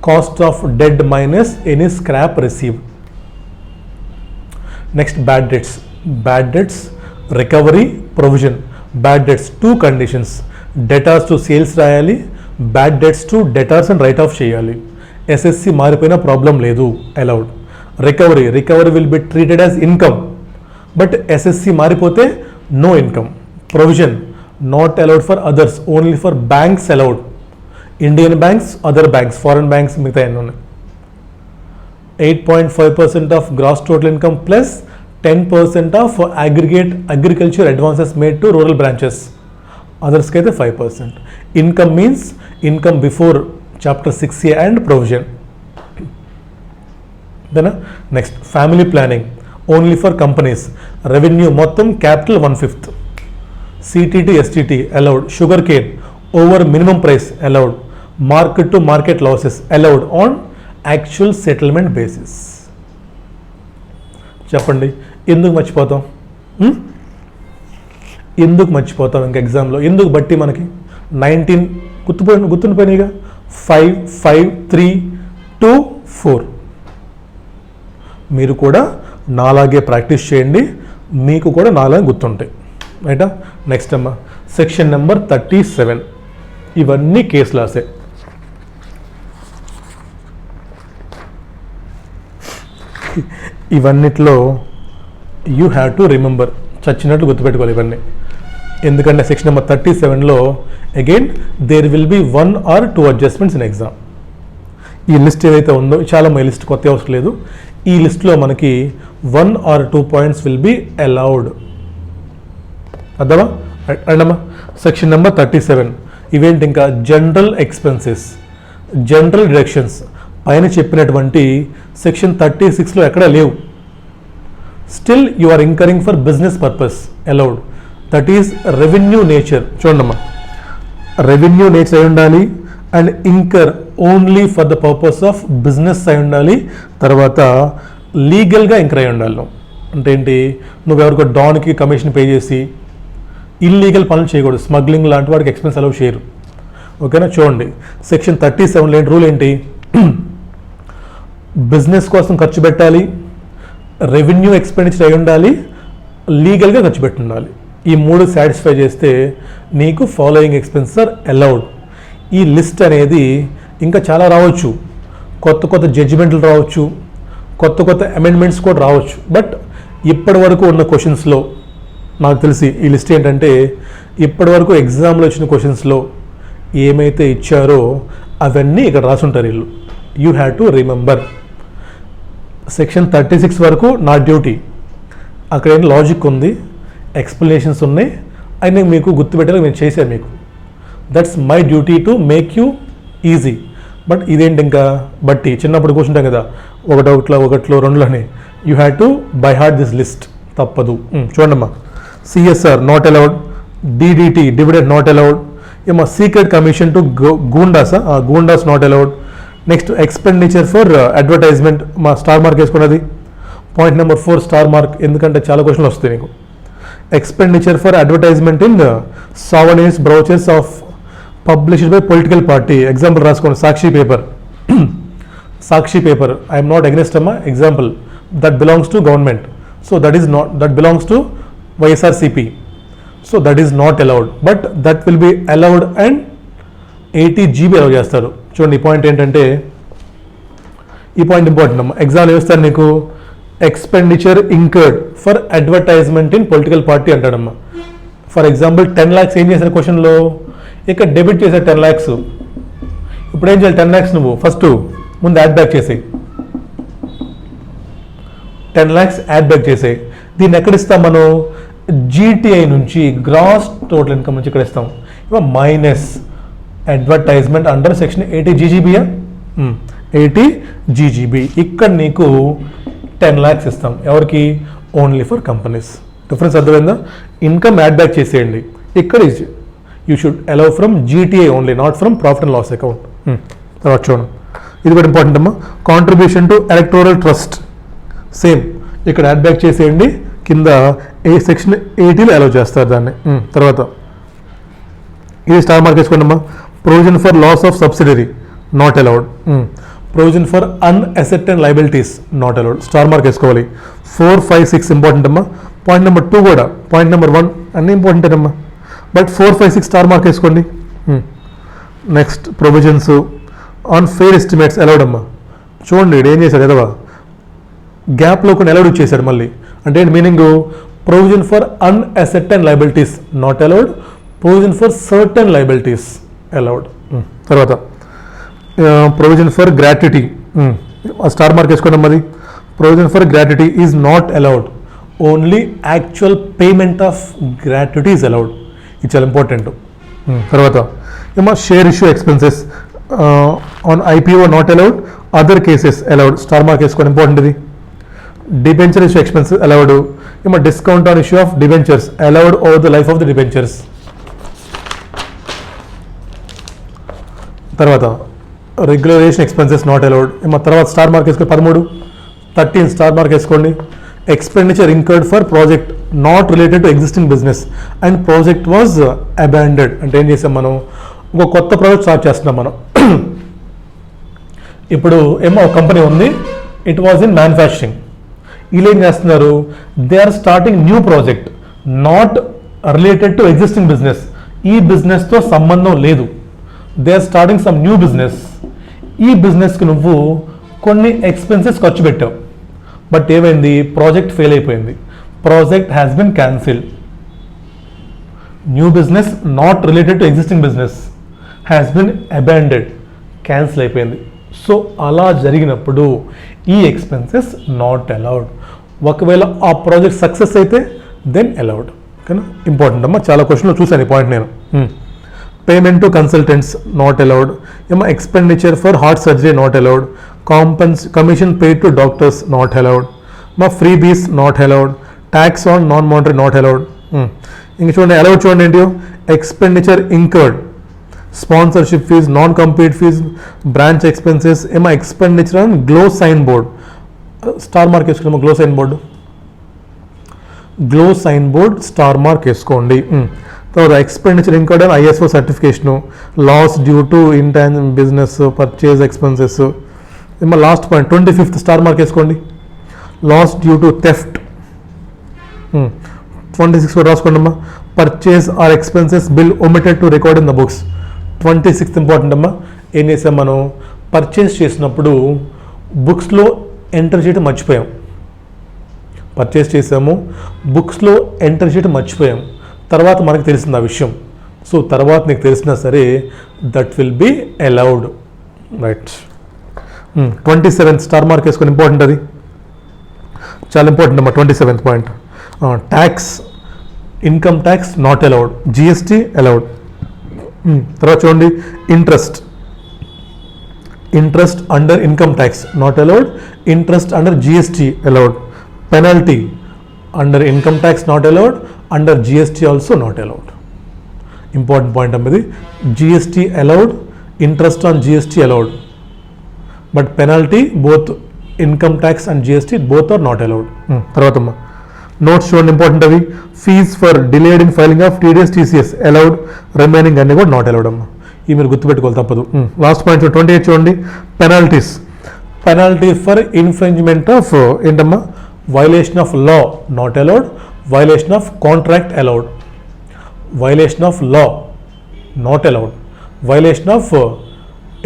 Cost of dead minus any scrap received. Next, bad debts. Bad debts recovery, provision. Bad debts two conditions, debtors to sales రాయాలి, bad debts to debtors and write off చేయాలి. Assessee మారిపోయిన problem లేదు, allowed. Recovery, recovery will be treated as income but assessee మారిపోతే no income. Provision not allowed for others, only for banks allowed. Indian banks, other banks, foreign banks మిగతా ఎన్ని ఉన్నాయి. 8.5% of gross total income plus 10% of aggregate agriculture advances made to rural branches. అదర్స్కి అయితే 5%. Income means income before chapter 6A and provision. Then next, family planning only for companies. Revenue మొత్తం capital 1/5. CTT, STT allowed. Sugar cane over minimum price allowed. Market to market losses allowed on actual settlement basis. చెప్పండి, ఎందుకు మర్చిపోతాం? ఎందుకు మర్చిపోతాం ఇంకా ఎగ్జామ్లో? ఎందుకు బట్టి మనకి 19 గుర్తుండిపోయినాయిగా. 5, 5, 3, 2, 4. మీరు కూడా నాలాగే ప్రాక్టీస్ చేయండి, మీకు కూడా నాలాగే గుర్తుంటాయి. రైటా? నెక్స్ట్ అమ్మా, సెక్షన్ నెంబర్ 37. ఇవన్నీ కేసు లాసే. ఇవన్నిట్లో యూ హ్యావ్ టు రిమెంబర్, చచ్చినట్లు గుర్తుపెట్టుకోవాలి ఇవన్నీ. ఎందుకంటే సెక్షన్ నెంబర్ 37లో again there will be 1 or 2 adjustments in exam. ఈ లిస్ట్ ఏదైతే ఉందో, చాలా ఈ లిస్ట్ కొత్త అవసరం లేదు. ఈ లిస్ట్లో మనకి 1 or 2 points will be allowed. అర్థమా? అండమ్మా, సెక్షన్ నెంబర్ 37. ఇవేంటి? ఇంకా జనరల్ ఎక్స్పెన్సెస్, జనరల్ డిడక్షన్స్ పైన చెప్పినటువంటి సెక్షన్ 36లో ఎక్కడా లేవు. Still you are incurring for business purpose allowed. That is revenue nature. చూడమ్మా, రెవెన్యూ నేచర్ అయి ఉండాలి and incur only for the purpose of business అయి ఉండాలి. తర్వాత లీగల్గా ఇంకర్ అయి ఉండాలి. అంటే ఏంటి? నువ్వెవరికో డాన్కి కమిషన్ పే చేసి ఇల్లీగల్ పనులు చేయకూడదు. స్మగ్లింగ్ లాంటి వాడికి ఎక్స్పెన్స్ అలౌ చేయరు. ఓకేనా? చూడండి, సెక్షన్ 37లో రూల్ ఏంటి? బిజినెస్ కోసం ఖర్చు పెట్టాలి, రెవెన్యూ ఎక్స్పెండిచర్ అయి ఉండాలి, లీగల్గా ఖర్చు పెట్టి ఉండాలి. ఈ మూడు సాటిస్ఫై చేస్తే నీకు ఫాలోయింగ్ ఎక్స్పెన్సెస్ ఆర్ అలౌడ్. ఈ లిస్ట్ అనేది ఇంకా చాలా రావచ్చు, కొత్త కొత్త జడ్జిమెంట్లు రావచ్చు, కొత్త కొత్త అమెండ్మెంట్స్ కూడా రావచ్చు. బట్ ఇప్పటి వరకు ఉన్న క్వశ్చన్స్లో నాకు తెలిసి ఈ లిస్ట్ ఏంటంటే, ఇప్పటి వరకు ఎగ్జామ్లో వచ్చిన క్వశ్చన్స్లో ఏమైతే ఇచ్చారో అవన్నీ ఇక్కడ రాసుంటారు వీళ్ళు. You have to remember. Section 36 వరకు నా డ్యూటీ. అక్కడ ఏం లాజిక్ ఉంది, ఎక్స్ప్లెనేషన్స్ ఉన్నాయి, అని మీకు గుర్తుపెట్టాలి. నేను చేశాను మీకు. That's my duty to make you easy. But ఇదేంటి? ఇంకా బట్టి చిన్నప్పుడు కూర్చుంటాం కదా, ఒకట్లో రెండులోనే. You have to by heart this list. తప్పదు. చూడమ్మా, CSR not allowed, DDT dividend not allowed. ఏమో సీక్రెట్ కమిషన్ టు గూండాసా, goondas not allowed. Next, expenditure for advertisement. మా స్టార్ మార్క్ వేసుకున్నది. పాయింట్ నెంబర్ 4 స్టార్ మార్క్, ఎందుకంటే చాలా క్వశ్చన్లు వస్తాయి నీకు. Expenditure for advertisement in souvenirs brochures of published by political party. Example రాసుకోండి, Sakshi paper. Sakshi paper, I'm not against అమ్మా, example, that belongs to government, so that belongs to YSRCP, so that is not allowed, but that will be allowed and 80 GB allow చేస్తారు. చూడండి ఈ point ఏంటంటే, ఈ point important అమ్మా. Exam ఏమిస్తారు నీకు, expenditure incurred for advertisement in political party అంటాడమ్మా. For example 10 lakhs ఏం చేశారు క్వశ్చన్లో, ఇక్కడ డెబిట్ చేశారు 10 lakhs. ఇప్పుడు ఏం చేయాలి, 10 lakhs నువ్వు ఫస్ట్ ముందు యాడ్ బ్యాక్ చేసేయి, 10 lakhs యాడ్ బ్యాక్ చేసేయి. దీన్ని ఎక్కడ ఇస్తాం మనం, జీటీఐ నుంచి, గ్రాస్ టోటల్ ఇన్కమ్ నుంచి ఇక్కడ ఇస్తాం. ఇవ minus advertisement under section 80 GGB, 80 GGB. ఇక్కడ నీకు 10 lakhs ఇస్తాం. ఎవరికి, ఓన్లీ ఫర్ కంపెనీస్. డిఫరెన్స్ అర్థమైందా, ఇన్కమ్ యాడ్ బ్యాక్ చేసేయండి. ఇక్కడ you should allow from GTI only, not from profit and loss account. తర్వాత చూడండి, ఇది కూడా ఇంపార్టెంట్ అమ్మా. Contribution to electoral trust, same ఇక్కడ యాడ్ బ్యాక్ చేసేయండి. కింద సెక్షన్ 80లో అలౌ చేస్తారు దాన్ని. తర్వాత ఇది స్టార్ మార్క్ వేసుకోండి అమ్మా. Provision for loss of subsidiary, not allowed. Provision for unascertained liabilities, not allowed. Star mark వేసుకోవాలి. 4, 5, 6 ఇంపార్టెంట్ అమ్మా. పాయింట్ నెంబర్ 2 కూడా, పాయింట్ నెంబర్ 1 అన్నీ ఇంపార్టెంట్ అమ్మా, బట్ 4, 5, 6 స్టార్ మార్క్ వేసుకోండి. Next provisions on fair estimates allowed అమ్మా. చూడండి ఇక్కడ ఏం చేశాడు ఎదవా, గ్యాప్లో కొన్ని అలౌడ్ ఇచ్చేసాడు మళ్ళీ. అంటే meaning, provision for unascertained liabilities not allowed, provision for certain liabilities allowed. తర్వాత provision for gratuity, star mark వేసుకోండి మరి. Provision for gratuity is not allowed, only actual payment of gratuity is allowed. ఇది చాలా important. తర్వాత ఏమో share issue expenses on IPO not allowed, other cases allowed. Star mark వేసుకోండి, important ఇది. Debenture issue expenses allowed. ఏమో discount on issue of debentures allowed over the life of the debentures. తర్వాత రెగ్యులరేషన్ expenses not allowed. ఏమో తర్వాత star mark వేసుకోండి 13, 13 star mark వేసుకోండి. Expenditure incurred for project not related to existing business and project was abandoned. అంటే ఏం చేసాం మనం, ఒక కొత్త ప్రాజెక్ట్ స్టార్ట్ చేస్తున్నాం మనం. ఇప్పుడు ఏమో ఒక కంపెనీ ఉంది, ఇట్ వాజ్ ఇన్ మ్యానుఫ్యాక్చరింగ్. వీళ్ళు ఏం చేస్తున్నారు, they are starting new project not related to existing business. ఈ బిజినెస్తో సంబంధం లేదు, they are starting some new business. ఈ బిజినెస్కి నువ్వు కొన్ని ఎక్స్పెన్సెస్ ఖర్చు పెట్టావు, బట్ ఏమైంది, ప్రాజెక్ట్ ఫెయిల్ అయిపోయింది, project has been cancelled. New business not related to existing business has been abandoned, cancel అయిపోయింది. సో అలా జరిగినప్పుడు ఈ ఎక్స్పెన్సెస్ నాట్ అలౌడ్. ఒకవేళ ఆ ప్రాజెక్ట్ సక్సెస్ అయితే దెన్ అలౌడ్. ఓకేనా, ఇంపార్టెంట్ అమ్మా, చాలా క్వశ్చన్లో చూసాను ఈ పాయింట్ నేను. Payment to consultants not allowed. ఏమో expenditure for heart surgery not allowed. Commission paid to doctors not allowed. మా freebies not allowed. Tax on non monetary not allowed. ఇంక చూడండి అలౌడ్ చూడండి ఏంటి, expenditure incurred, sponsorship fees, non complete fees, branch expenses. ఏమో expenditure on glow sign board, star mark వేసుకోండి. Glow sign board, glow sign board star mark వేసుకోండి. తర్వాత expenditure incurred on ISO certification, loss due to intangible business purchase expenses. ఏమో last point 25th star mark వేసుకోండి, loss due to theft. 26 కూడా రాసుకోండి అమ్మా. Purchase or expenses bill omitted to record in the books. 26th important అమ్మా. ఏం చేసాం మనం, purchase చేసినప్పుడు బుక్స్లో ఎంటర్ చేయడం మర్చిపోయాం. పర్చేజ్ చేసాము, బుక్స్లో ఎంటర్ చేయడం మర్చిపోయాం. తర్వాత మనకు తెలిసింది ఆ విషయం. సో తర్వాత నీకు తెలిసినా సరే that will be allowed. Right. 27th star mark వేసుకొని, ఇంపార్టెంట్ అది, చాలా ఇంపార్టెంట్ అమ్మా. 27th point, tax, income tax not allowed, GST allowed. తర్వాత చూడండి interest, interest under income tax not allowed, interest under GST allowed. Penalty under income tax not allowed, under GST also not allowed. Important point అమ్మది, GST allowed, interest on GST allowed, but penalty both income tax and GST both are not allowed. తర్వాత అమ్మా notes చూడండి important అవి. Fees for delayed in filing of TDS TCS allowed, remaining అన్ని కూడా not allowed అమ్మా. ఇవి మీరు గుర్తుపెట్టుకోవాలి తప్పదు. లాస్ట్ పాయింట్ 28 చూడండి, penalties. Penalty for infringement of ఏంటమ్మా, violation of law not allowed, violation of contract allowed. Violation of law not allowed, violation of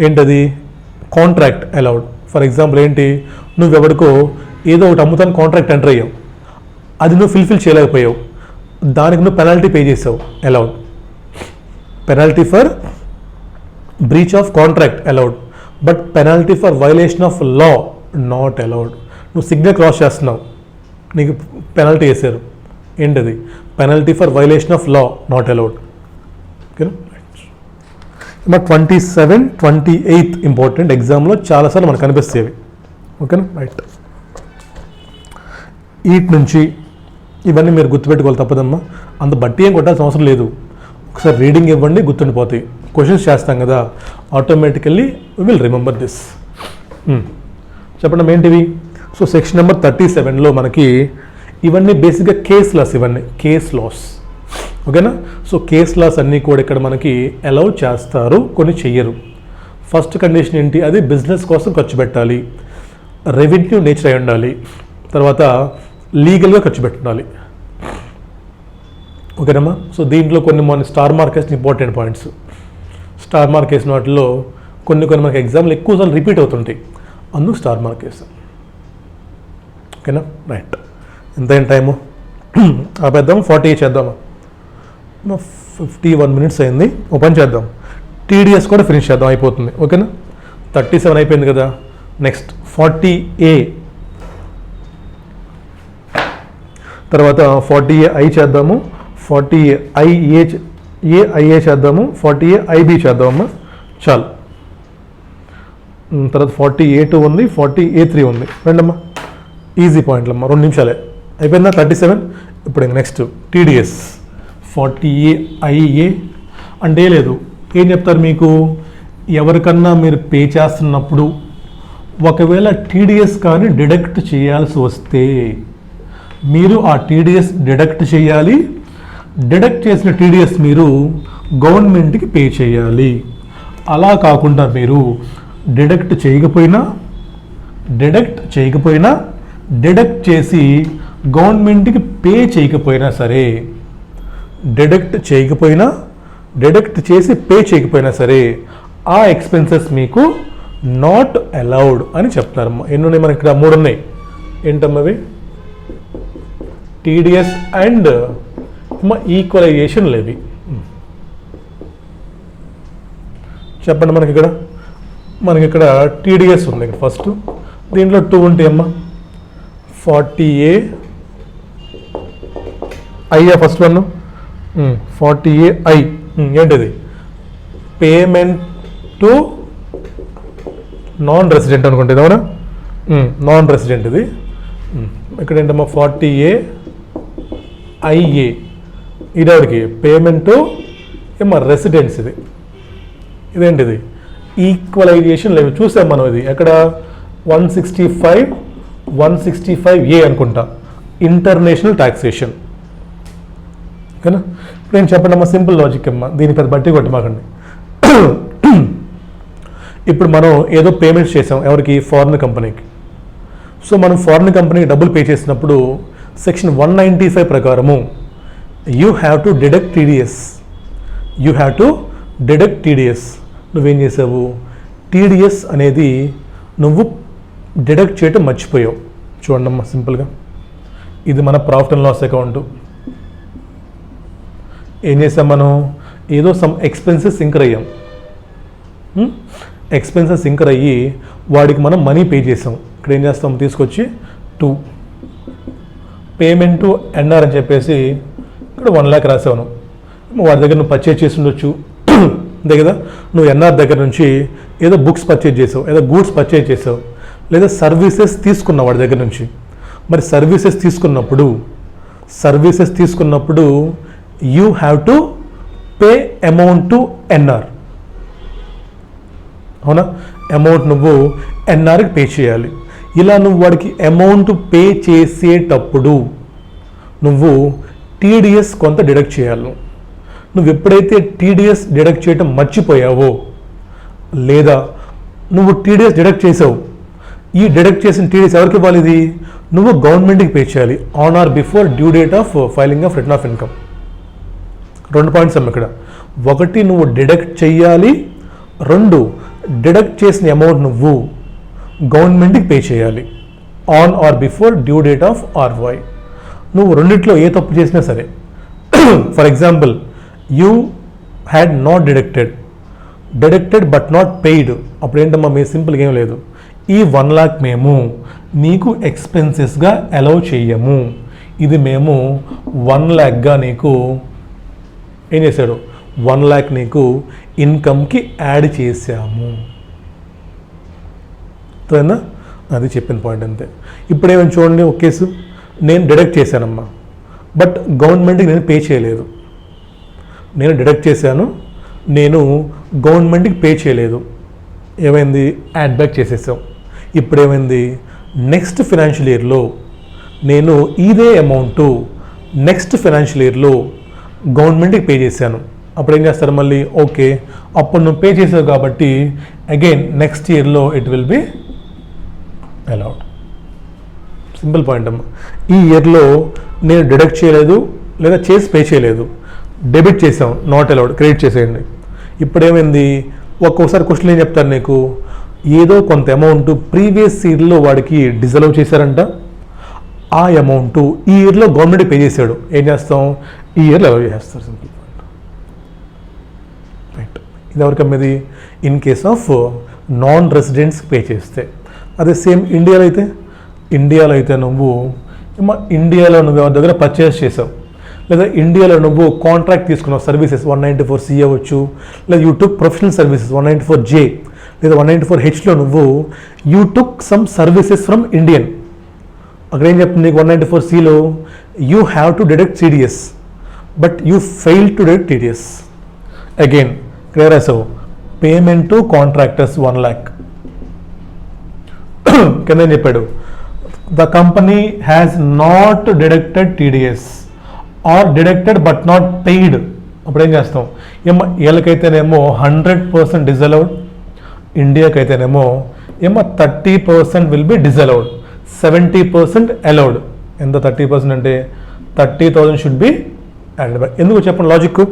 ఏంటది కాంట్రాక్ట్ అలౌడ్. ఫర్ ఎగ్జాంపుల్ ఏంటి, నువ్వెవడికో ఏదో ఒకటి అమ్ముతాను కాంట్రాక్ట్ ఎంటర్ అయ్యావు, అది నువ్వు ఫుల్ఫిల్ చేయలేకపోయావు, దానికి నువ్వు పెనాల్టీ పే చేసావు, allowed. Penalty for breach of contract allowed, but penalty for violation of law not allowed. నువ్వు సిగ్నల్ క్రాస్ చేస్తున్నావు, నీకు పెనాల్టీ వేసారు, ఏంటది penalty for violation of law not allowed. ఓకేనా. 27, 28 ఇంపార్టెంట్, ఎగ్జామ్లో చాలాసార్లు మనకు కనిపిస్తాయి. ఓకేనా, రైట్. వీటి నుంచి ఇవన్నీ మీరు గుర్తుపెట్టుకోవాలి తప్పదమ్మా. అంత బట్టి ఏం కొట్టాల్సిన అవసరం లేదు, ఒకసారి రీడింగ్ ఇవ్వండి గుర్తుండిపోతాయి. క్వశ్చన్స్ చేస్తాం కదా, automatically we will remember this. చెప్పండి ఏంటివి. సో సెక్షన్ నెంబర్ 37లో మనకి ఇవన్నీ బేసిక్గా కేస్ లాస్, ఇవన్నీ కేస్ లాస్. ఓకేనా. సో కేస్ లాస్ అన్నీ కూడా ఇక్కడ మనకి అలౌ చేస్తారు, కొన్ని చెయ్యరు. ఫస్ట్ కండిషన్ ఏంటి, అది బిజినెస్ కోసం ఖర్చు పెట్టాలి, రెవెన్యూ నేచర్ అయి ఉండాలి, తర్వాత లీగల్గా ఖర్చు పెట్టాలి. ఓకేనమ్మా. సో దీంట్లో కొన్ని మన స్టార్ మార్కేస్ ఇంపార్టెంట్ పాయింట్స్. స్టార్ మార్కేసిన వాటిలో కొన్ని మనకి ఎగ్జామ్లు ఎక్కువసార్లు రిపీట్ అవుతుంటాయి, అందుకు స్టార్ మార్కేస్. ఓకేనా, రైట్. ఎంత అయిన టైము ఆపేద్దాము, 40 చేద్దామా. 51 minutes అయింది. ఓ పని చేద్దాం, టీడీఎస్ కూడా ఫినిష్ చేద్దాం, అయిపోతుంది. ఓకేనా, 37 అయిపోయింది కదా. నెక్స్ట్ 40A, తర్వాత 40AI చేద్దాము, 40IA చేద్దాము, 40AIB చేద్దామమ్మా. చాలు. తర్వాత 40A2 ఉంది, 40A3 ఉంది. రండమ్మా, ఈజీ పాయింట్లు అమ్మా, 2 నిమిషాలే అయిపోయిందా. 37. ఇప్పుడు నెక్స్ట్ టీడీఎస్ 40AI అంటే లేదు, ఏం చెప్తారు మీకు, ఎవరికన్నా మీరు పే చేస్తున్నప్పుడు ఒకవేళ టీడీఎస్ కానీ డిడక్ట్ చేయాల్సి వస్తే మీరు ఆ టీడీఎస్ డిడక్ట్ చేయాలి. డిడక్ట్ చేసిన టీడీఎస్ మీరు గవర్నమెంట్కి పే చేయాలి. అలా కాకుండా మీరు డిడక్ట్ చేయకపోయినా డిడక్ట్ చేసి గవర్నమెంట్కి పే చేయకపోయినా సరే, డిడక్ట్ చేసి పే చేయకపోయినా సరే ఆ ఎక్స్పెన్సెస్ మీకు నాట్ అలౌడ్ అని చెప్తారమ్మా. ఎన్ని ఉన్నాయి మనకి ఇక్కడ? 3 ఉన్నాయి. ఏంటమ్మా అవి? TDS and equalisation levy. చెప్పండి. మనకి ఇక్కడ టీడీఎస్ ఉంది ఇక్కడ ఫస్ట్. దీంట్లో 2 ఉంటాయి అమ్మా. 40A అయ్యా ఫస్ట్ వన్. 40AI ఏంటిది? పేమెంట్ టు నాన్ రెసిడెంట్ అనుకుంటుంది, అవునా? నాన్ రెసిడెంట్ ఇది. ఇక్కడ ఏంటమ్మా 40AIA ఇదెవరికి? పేమెంట్ టు ఏమో రెసిడెంట్స్. ఇదేంటిది? Equalisation levy. చూసాం మనం ఇది ఎక్కడ? 165A అనుకుంటా, ఇంటర్నేషనల్ ట్యాక్సేషన్. ఓకేనా? ఇప్పుడు నేను చెప్పండి అమ్మా, సింపుల్ లాజిక్ అమ్మా, దీని పెద్ద బట్టి కొట్టమాకండి. ఇప్పుడు మనం ఏదో పేమెంట్స్ చేసాం, ఎవరికి? ఫారిన్ కంపెనీకి. సో మనం ఫారిన్ కంపెనీకి డబ్బులు పే చేసినప్పుడు సెక్షన్ 195 ప్రకారము you have to deduct TDS. నువ్వేం చేసావు? టీడీఎస్ అనేది నువ్వు డిడక్ట్ చేయటం మర్చిపోయావు. చూడండమ్మా సింపుల్గా, ఇది మన ప్రాఫిట్ అండ్ లాస్ అకౌంట్. ఏం చేసాం మనం? ఏదో సమ్ ఎక్స్పెన్సెస్ ఇంకర్ అయ్యాం. ఎక్స్పెన్సెస్ ఇంకర్ అయ్యి వాడికి మనం మనీ పే చేసాం. ఇక్కడ ఏం చేస్తాం? తీసుకొచ్చి 2 పేమెంట్ టు ఎన్ఆర్ అని చెప్పేసి ఇక్కడ 1 lakh రాసావు. వాడి దగ్గర నువ్వు పర్చేజ్ చేసి ఉండొచ్చు, అంతే కదా? నువ్వు ఎన్ఆర్ దగ్గర నుంచి ఏదో బుక్స్ పర్చేజ్ చేసావు, ఏదో గూడ్స్ పర్చేజ్ చేసావు, లేదా సర్వీసెస్ తీసుకున్నావు వాడి దగ్గర నుంచి. మరి సర్వీసెస్ తీసుకున్నప్పుడు you have to pay amount to NR. అవునా? అమౌంట్ నువ్వు ఎన్ఆర్కి పే చేయాలి. ఇలా నువ్వు వాడికి అమౌంట్ పే చేసేటప్పుడు నువ్వు టీడీఎస్ కొంత డిడక్ట్ చేయాలి. నువ్వు ఎప్పుడైతే టీడీఎస్ డిడక్ట్ చేయటం మర్చిపోయావో, లేదా నువ్వు టీడీఎస్ డిడక్ట్ చేసావు, ఈ డిడక్ట్ చేసిన టీడీఎస్ ఎవరికి ఇవ్వాలి? ఇది నువ్వు గవర్నమెంట్కి పే చేయాలి on or before due date of filing of return of income. 2 points అమ్మ ఇక్కడ. 1 నువ్వు డిడక్ట్ చెయ్యాలి, 2 డిడక్ట్ చేసిన అమౌంట్ నువ్వు గవర్నమెంట్కి పే చేయాలి on or before due date of RY. నువ్వు రెండిట్లో ఏ తప్పు చేసినా సరే, for example you had not deducted but not paid, అప్పుడు ఏంటమ్మా మీ సింపుల్గా ఏం లేదు, ఈ 1 lakh మేము నీకు ఎక్స్పెన్సెస్గా అలౌ చెయ్యము, ఇది మేము 1 lakh నీకు ఏం చేశాడు, 1 lakh నీకు ఇన్కమ్కి యాడ్ చేసాము. అర్థమైందా? అది చెప్పిన పాయింట్ అంతే. ఇప్పుడు ఏమైనా చూడండి, ఒక కేసు నేను డిడక్ట్ చేశానమ్మా, బట్ గవర్నమెంట్కి నేను పే చేయలేదు. నేను డిడక్ట్ చేశాను, నేను గవర్నమెంట్కి పే చేయలేదు. ఏమైంది? యాడ్ బ్యాక్ చేసేసాం. ఇప్పుడు ఏమైంది? నెక్స్ట్ ఫైనాన్షియల్ ఇయర్లో నేను ఇదే అమౌంట్ నెక్స్ట్ ఫైనాన్షియల్ ఇయర్లో గవర్నమెంట్కి పే చేశాను. అప్పుడు ఏం చేస్తారు మళ్ళీ? ఓకే, అప్పుడు నువ్వు పే చేసావు కాబట్టి అగైన్ నెక్స్ట్ ఇయర్లో it will be allowed. Simple point అమ్మా. ఈ ఇయర్లో నేను డిడక్ట్ చేయలేదు లేదా చేసి పే చేయలేదు, డెబిట్ చేసాం, నాట్ అలౌడ్, క్రెడిట్ చేసేయండి. ఇప్పుడు ఏమైంది? ఒక్కొక్కసారి క్వశ్చన్ ఏం చెప్తారు నీకు, ఏదో కొంత అమౌంట్ ప్రీవియస్ ఇయర్లో వాడికి డిజలవ్ చేశారంట, ఆ అమౌంట్ ఈ ఇయర్లో గవర్నమెంట్ పే చేశాడు, ఏం చేస్తాం? ఈ ఇయర్లో అలౌ చేస్తారు. Simple point. రైట్. ఇది ఎవరికి అమ్మేది? In case of non residents pay చేస్తే. అదే సేమ్ ఇండియాలో అయితే నువ్వు ఇండియాలో నువ్వు ఎవరి దగ్గర పర్చేస్ చేసావు, లేదా ఇండియాలో నువ్వు కాంట్రాక్ట్ తీసుకున్నావు, సర్వీసెస్ 194C అవ్వచ్చు, లేదా you took professional services 194J లేదా 194Hలో నువ్వు you took some services from Indian. అక్కడ ఏం చెప్తుంది? 194Cలో you have to deduct CDS but you fail to deduct TDS. Again clear అసలు పేమెంట్ టు కాంట్రాక్టర్స్ 1 lakh. కింద ఏం చెప్పాడు? The company has not deducted TDS or deducted but not paid. అప్పుడు ఏం చేస్తాం? వీళ్ళకైతేనేమో 100% డిజలౌడ్, ఇండియాకి అయితేనేమో 30% విల్ బి డిజలౌడ్, 70% అలౌడ్. ఎంత? 30% అంటే 30,000 షుడ్ బి యాడెడ్ బ్యాక్. ఎందుకు చెప్పండి లాజిక్?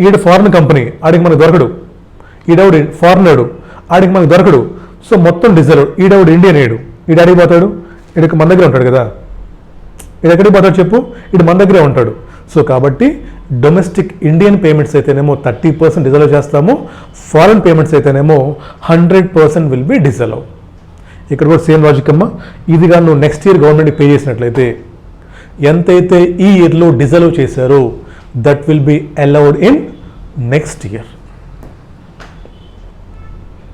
ఈడు ఫారిన్ కంపెనీ, ఆడికి మనకు దొరకడు. ఈడవుడు ఫారినర్డు, ఆడికి మనకు దొరకడు. సో మొత్తం డిజలౌడ్. ఈడవుడు ఇండియన్, ఈడు ఆడికి పోతాడు, ఈడికి మన దగ్గర ఉంటాడు కదా. ఈడు ఎక్కడికి పోతాడు చెప్పు? ఈడు మన దగ్గరే ఉంటాడు. సో కాబట్టి డొమెస్టిక్ ఇండియన్ పేమెంట్స్ అయితేనేమో 30% డిజలవ్ చేస్తాము, ఫారెన్ పేమెంట్స్ అయితేనేమో 100% విల్ బి డిజలవ్. ఇక్కడ కూడా సేమ్ లాజిక్ అమ్మా. ఇదిగా నువ్వు నెక్స్ట్ ఇయర్ గవర్నమెంట్కి పే చేసినట్లయితే ఎంతైతే ఈ ఇయర్లో డిజలవ్ చేశారో that will be allowed in next year.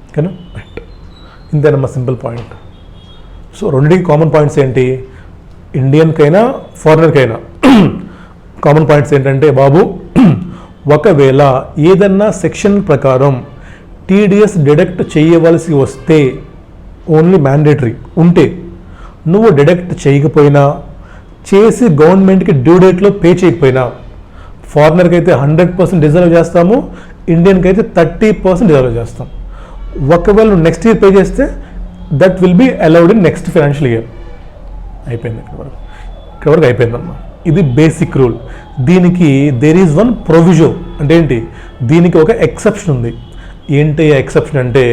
ఓకేనా? రైట్. ఇంతేనమ్మా సింపుల్ పాయింట్. సో రెండింటికి కామన్ పాయింట్స్ ఏంటి? ఇండియన్కైనా ఫారినర్కైనా కామన్ పాయింట్స్ ఏంటంటే బాబు, ఒకవేళ ఏదన్నా సెక్షన్ ప్రకారం TDS డిడక్ట్ చేయవలసి వస్తే, ఓన్లీ మ్యాండేటరీ ఉంటే, నువ్వు డిడక్ట్ చేయకపోయినా, చేసి గవర్నమెంట్కి డ్యూ డేట్లో పే చేయకపోయినా, ఫారినర్కి అయితే 100% డిజర్వ్ చేస్తాము, ఇండియన్కి అయితే 30% డిజర్వ్ చేస్తాం. ఒకవేళ నువ్వు నెక్స్ట్ ఇయర్ పే చేస్తే that will be allowed in next financial year. అయిపోయింది. ఇక్కడ వరకు అయిపోయిందమ్మా. ఇది బేసిక్ రూల్. దీనికి దేర్ ఈజ్ వన్ ప్రొవిజన్. అంటే ఏంటి? దీనికి ఒక ఎక్సెప్షన్ ఉంది. ఏంటి ఆ ఎక్సెప్షన్ అంటే,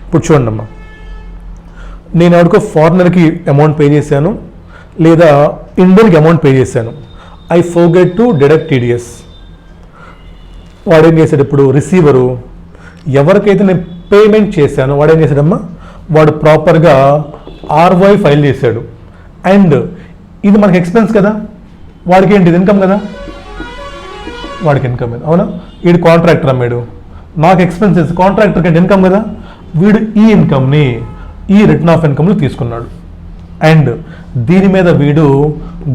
ఇప్పుడు చూడండి అమ్మా, నేను ఎవరికో ఫారినర్కి అమౌంట్ పే చేశాను, లేదా ఇండియన్కి అమౌంట్ పే చేశాను. I forget to deduct TDS. వాడు ఏం చేశాడు? ఇప్పుడు రిసీవరు ఎవరికైతే నేను పేమెంట్ చేశానో వాడు ఏం చేశాడమ్మా? వాడు ప్రాపర్గా RY ఫైల్ చేశాడు. అండ్ ఇది మనకి ఎక్స్పెన్స్ కదా, వాడికి ఏంటి? ఇన్కమ్ కదా, వాడికి ఇన్కమ్ కదా, అవునా? వీడు కాంట్రాక్టర్ అమ్మాడు, నాకు ఎక్స్పెన్సెస్, కాంట్రాక్టర్కి అంటే ఇన్కమ్ కదా. వీడు ఈ ఇన్కమ్ని ఈ రిటర్న్ ఆఫ్ ఇన్కమ్ని తీసుకున్నాడు. అండ్ దీని మీద వీడు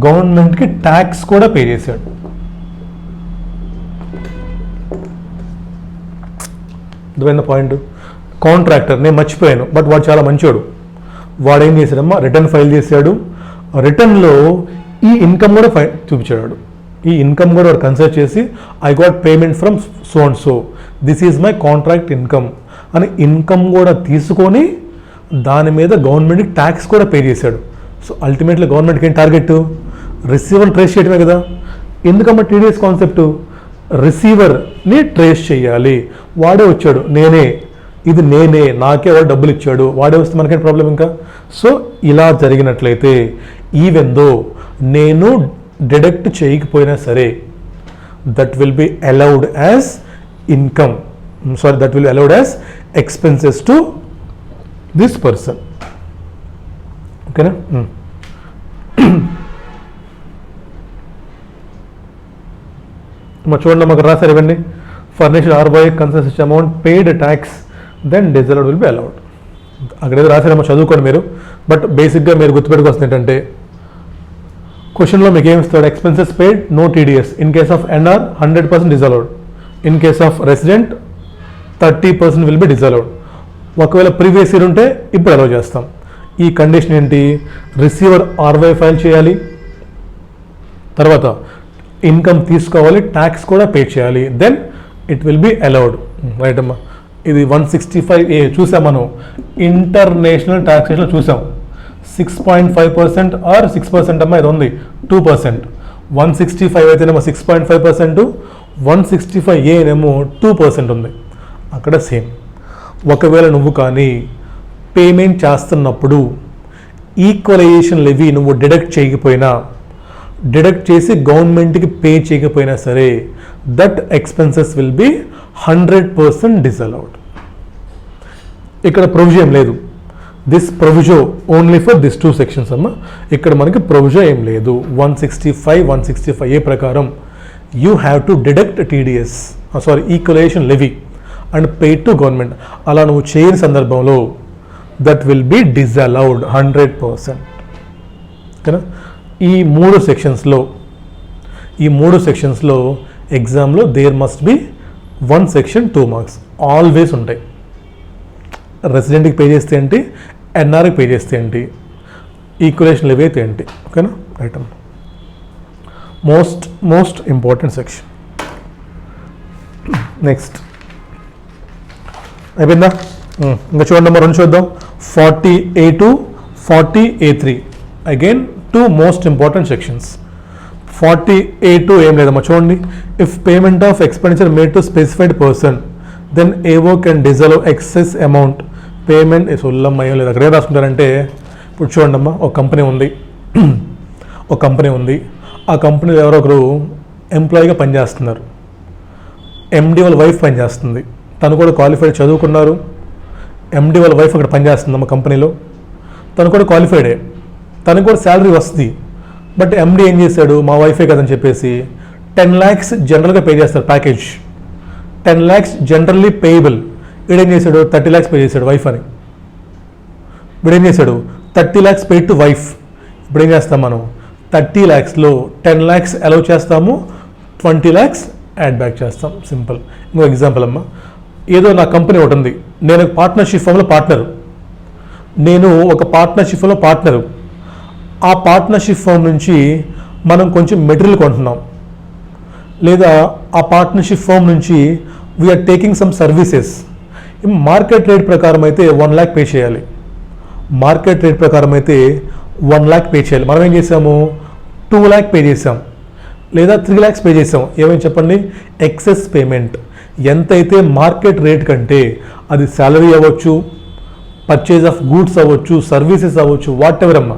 గవర్నమెంట్కి ట్యాక్స్ కూడా పే చేశాడు. అర్థమైన పాయింట్? కాంట్రాక్టర్ నేను మర్చిపోయాను, బట్ వాడు చాలా మంచోడు. వాడు ఏం చేశాడమ్మా? రిటర్న్ ఫైల్ చేశాడు. రిటర్న్లో ఈ ఇన్కమ్ కూడా చూపించాడు. ఈ ఇన్కమ్ కూడా వాడు కన్సిడర్ చేసి I got payment from so and so, this is my contract income అని ఇన్కమ్ కూడా తీసుకొని దాని మీద గవర్నమెంట్కి ట్యాక్స్ కూడా పే చేశాడు. సో అల్టిమేట్లీ గవర్నమెంట్కి ఏం టార్గెట్? రిసీవర్ని ట్రేస్ చేయడమే కదా. ఎందుకమ్మా టీడీఎస్ కాన్సెప్ట్? రిసీవర్ని ట్రేస్ చేయాలి. వాడే వచ్చాడు, ఇది నేనే, నాకే వాడు డబ్బులు ఇచ్చాడు, వాడే వస్తే మనకేం ప్రాబ్లం ఇంకా? సో ఇలా జరిగినట్లయితే ఈవెన్ దో నేను డిడక్ట్ చేయకపోయినా సరే that will be allowed as income, that will allowed as expenses to this person. ఓకేనా? చూడండి మాకు రాశారు ఇవన్నీ. ఫర్నిష్డ్ ఆర్ బై కన్సెస్ amount paid tax then disallowed will be allowed. అక్కడ ఏదో రాశారేమో చదువుకోండి మీరు. బట్ బేసిక్గా మీరు గుర్తుపెట్టుకోవాల్సింది ఏంటంటే క్వశ్చన్లో మీకు ఏమి ఇస్తాడు? Expenses paid no TDS, in case of NR 100% disallowed, in case of resident 30% will be disallowed. ఒకవేళ ప్రీవియస్ ఇయర్ ఉంటే ఇప్పుడు అలౌ చేస్తాం. ఈ కండిషన్ ఏంటి? రిసీవర్ ఆర్వై ఫైల్ చేయాలి, తర్వాత ఇన్కమ్ తీసుకోవాలి, ట్యాక్స్ కూడా పే చేయాలి, then it will be allowed. Right అమ్మా. ఇది 165A చూసాం మనం, ఇంటర్నేషనల్ ట్యాక్సేషన్ చూసాం. 6.5% ఆర్ 6% అమ్మా, ఇది ఉంది 2%. 165 అయితేనేమో 6.5%, 165A ఏమో 2% ఉంది. అక్కడ సేమ్. ఒకవేళ నువ్వు కానీ పేమెంట్ చేస్తున్నప్పుడు ఈక్వలైజేషన్ లెవీ నువ్వు డిడక్ట్ చేయకపోయినా, డిడక్ట్ చేసి గవర్నమెంట్కి పే చేయకపోయినా సరే that expenses will be 100% disallowed. ఇక్కడ ప్రొవిజన్ లేదు. This proviso only for this 2 sections అమ్మా. ఇక్కడ మనకి ప్రొవిజో ఏం లేదు. 165A ప్రకారం you have to deduct TDS, equalisation levy and pay to government. అలా నువ్వు చేయని సందర్భంలో దట్ విల్ బి డిసలౌడ్ 100%. ఓకేనా? ఈ మూడు సెక్షన్స్లో ఎగ్జామ్లో there must be 1 section 2 marks always ఉంటాయి. రెసిడెంట్కి పే చేస్తే ఏంటి, ఎన్ఆర్కి పే చేస్తే ఏంటి, ఈక్వలేషన్ లెవీ అయితే ఏంటి. ఓకేనా? Item most important section. Next అయిపోయిందా? ఇంకా చూడండి నెంబర్ 2 చూద్దాం. 40A2, 40A3 again 2 most important sections. 40A2 ఏం లేదమ్మా, చూడండి. If payment of expenditure made to specified person then AO can disallow excess amount payment. సొల్లమ్మ ఏం లేదు, అక్కడ ఏం రాసుకుంటారంటే, ఇప్పుడు చూడండి అమ్మా, ఒక కంపెనీ ఉంది. ఆ కంపెనీలో ఎవరో ఒకరు ఎంప్లాయీగా పనిచేస్తున్నారు. ఎండి వాళ్ళ వైఫ్ పనిచేస్తుంది, తను కూడా క్వాలిఫైడ్, చదువుకున్నారు. ఎండి వాళ్ళ వైఫ్ అక్కడ పనిచేస్తుంది అమ్మ కంపెనీలో, తను కూడా క్వాలిఫైడే, తనకు కూడా శాలరీ వస్తుంది. బట్ ఎండి ఏం చేశాడు, మా వైఫే కదని చెప్పేసి 10 lakhs జనరల్గా పే చేస్తారు ప్యాకేజ్. 10 lakhs generally payable. వీడేం చేశాడు, 30 lakhs పే చేశాడు వైఫ్ అని. వీడేం చేశాడు, 30 lakhs పే టు వైఫ్. ఇప్పుడు ఏం చేస్తాం మనం, 30 lakhsలో 10 lakhs అలౌ చేస్తాము, 20 lakhs యాడ్ బ్యాక్ చేస్తాం. సింపుల్. ఇంకో ఎగ్జాంపుల్ అమ్మా, ఏదో నా కంపెనీ ఒకటి ఉంది, నేను పార్ట్నర్షిప్ ఫామ్లో పార్ట్నరు. ఆ పార్ట్నర్షిప్ ఫామ్ నుంచి మనం కొంచెం మెటీరియల్ కొంటున్నాం, లేదా ఆ పార్ట్నర్షిప్ ఫామ్ నుంచి we're taking some services. Market rate ప్రకారం అయితే 1 lakh పే చేయాలి. మనం ఏం చేసాము, 2 lakh పే చేసాం, లేదా 3 lakhs పే చేసాం. ఏమేమి చెప్పండి, ఎక్సెస్ పేమెంట్. ఎంతైతే మార్కెట్ రేట్ కంటే, అది శాలరీ అవ్వచ్చు, పర్చేజ్ ఆఫ్ గూడ్స్ అవ్వచ్చు, సర్వీసెస్ అవ్వచ్చు, వాట్ ఎవర్ అమ్మా,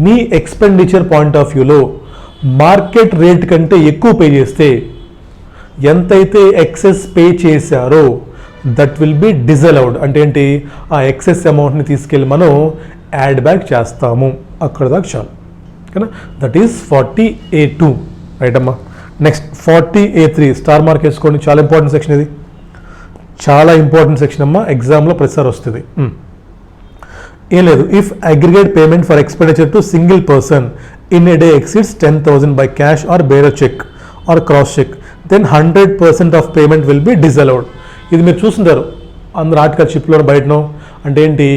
మీ ఎక్స్పెండిచర్ పాయింట్ ఆఫ్ వ్యూలో మార్కెట్ రేట్ కంటే ఎక్కువ పే చేస్తే, ఎంతైతే ఎక్సెస్ పే చేశారో దట్ విల్ బి డిజలౌడ్. అంటే ఏంటి, ఆ ఎక్సెస్ అమౌంట్ని తీసుకెళ్ళి మనం యాడ్ బ్యాక్ చేస్తాము. అక్కడ దాకా చాలు. ఓకేనా? That is 40A2. రైట్ అమ్మా. నెక్స్ట్ 40A3 స్టార్ మార్క్ వేసుకోండి, చాలా ఇంపార్టెంట్ సెక్షన్ ఇది. చాలా ఇంపార్టెంట్ సెక్షన్ అమ్మా, ఎగ్జామ్లో ప్రతిసారి వస్తుంది. ఏం లేదు, if aggregate payment for expenditure to single person in a day exceeds 10,000 by cash or bearer cheque or cross cheque then 100% of payment will be disallowed. ఇది మీరు చూస్తుంటారు అందరు ఆర్టికల్ షిప్లో బయటనో. అంటే ఏంటి,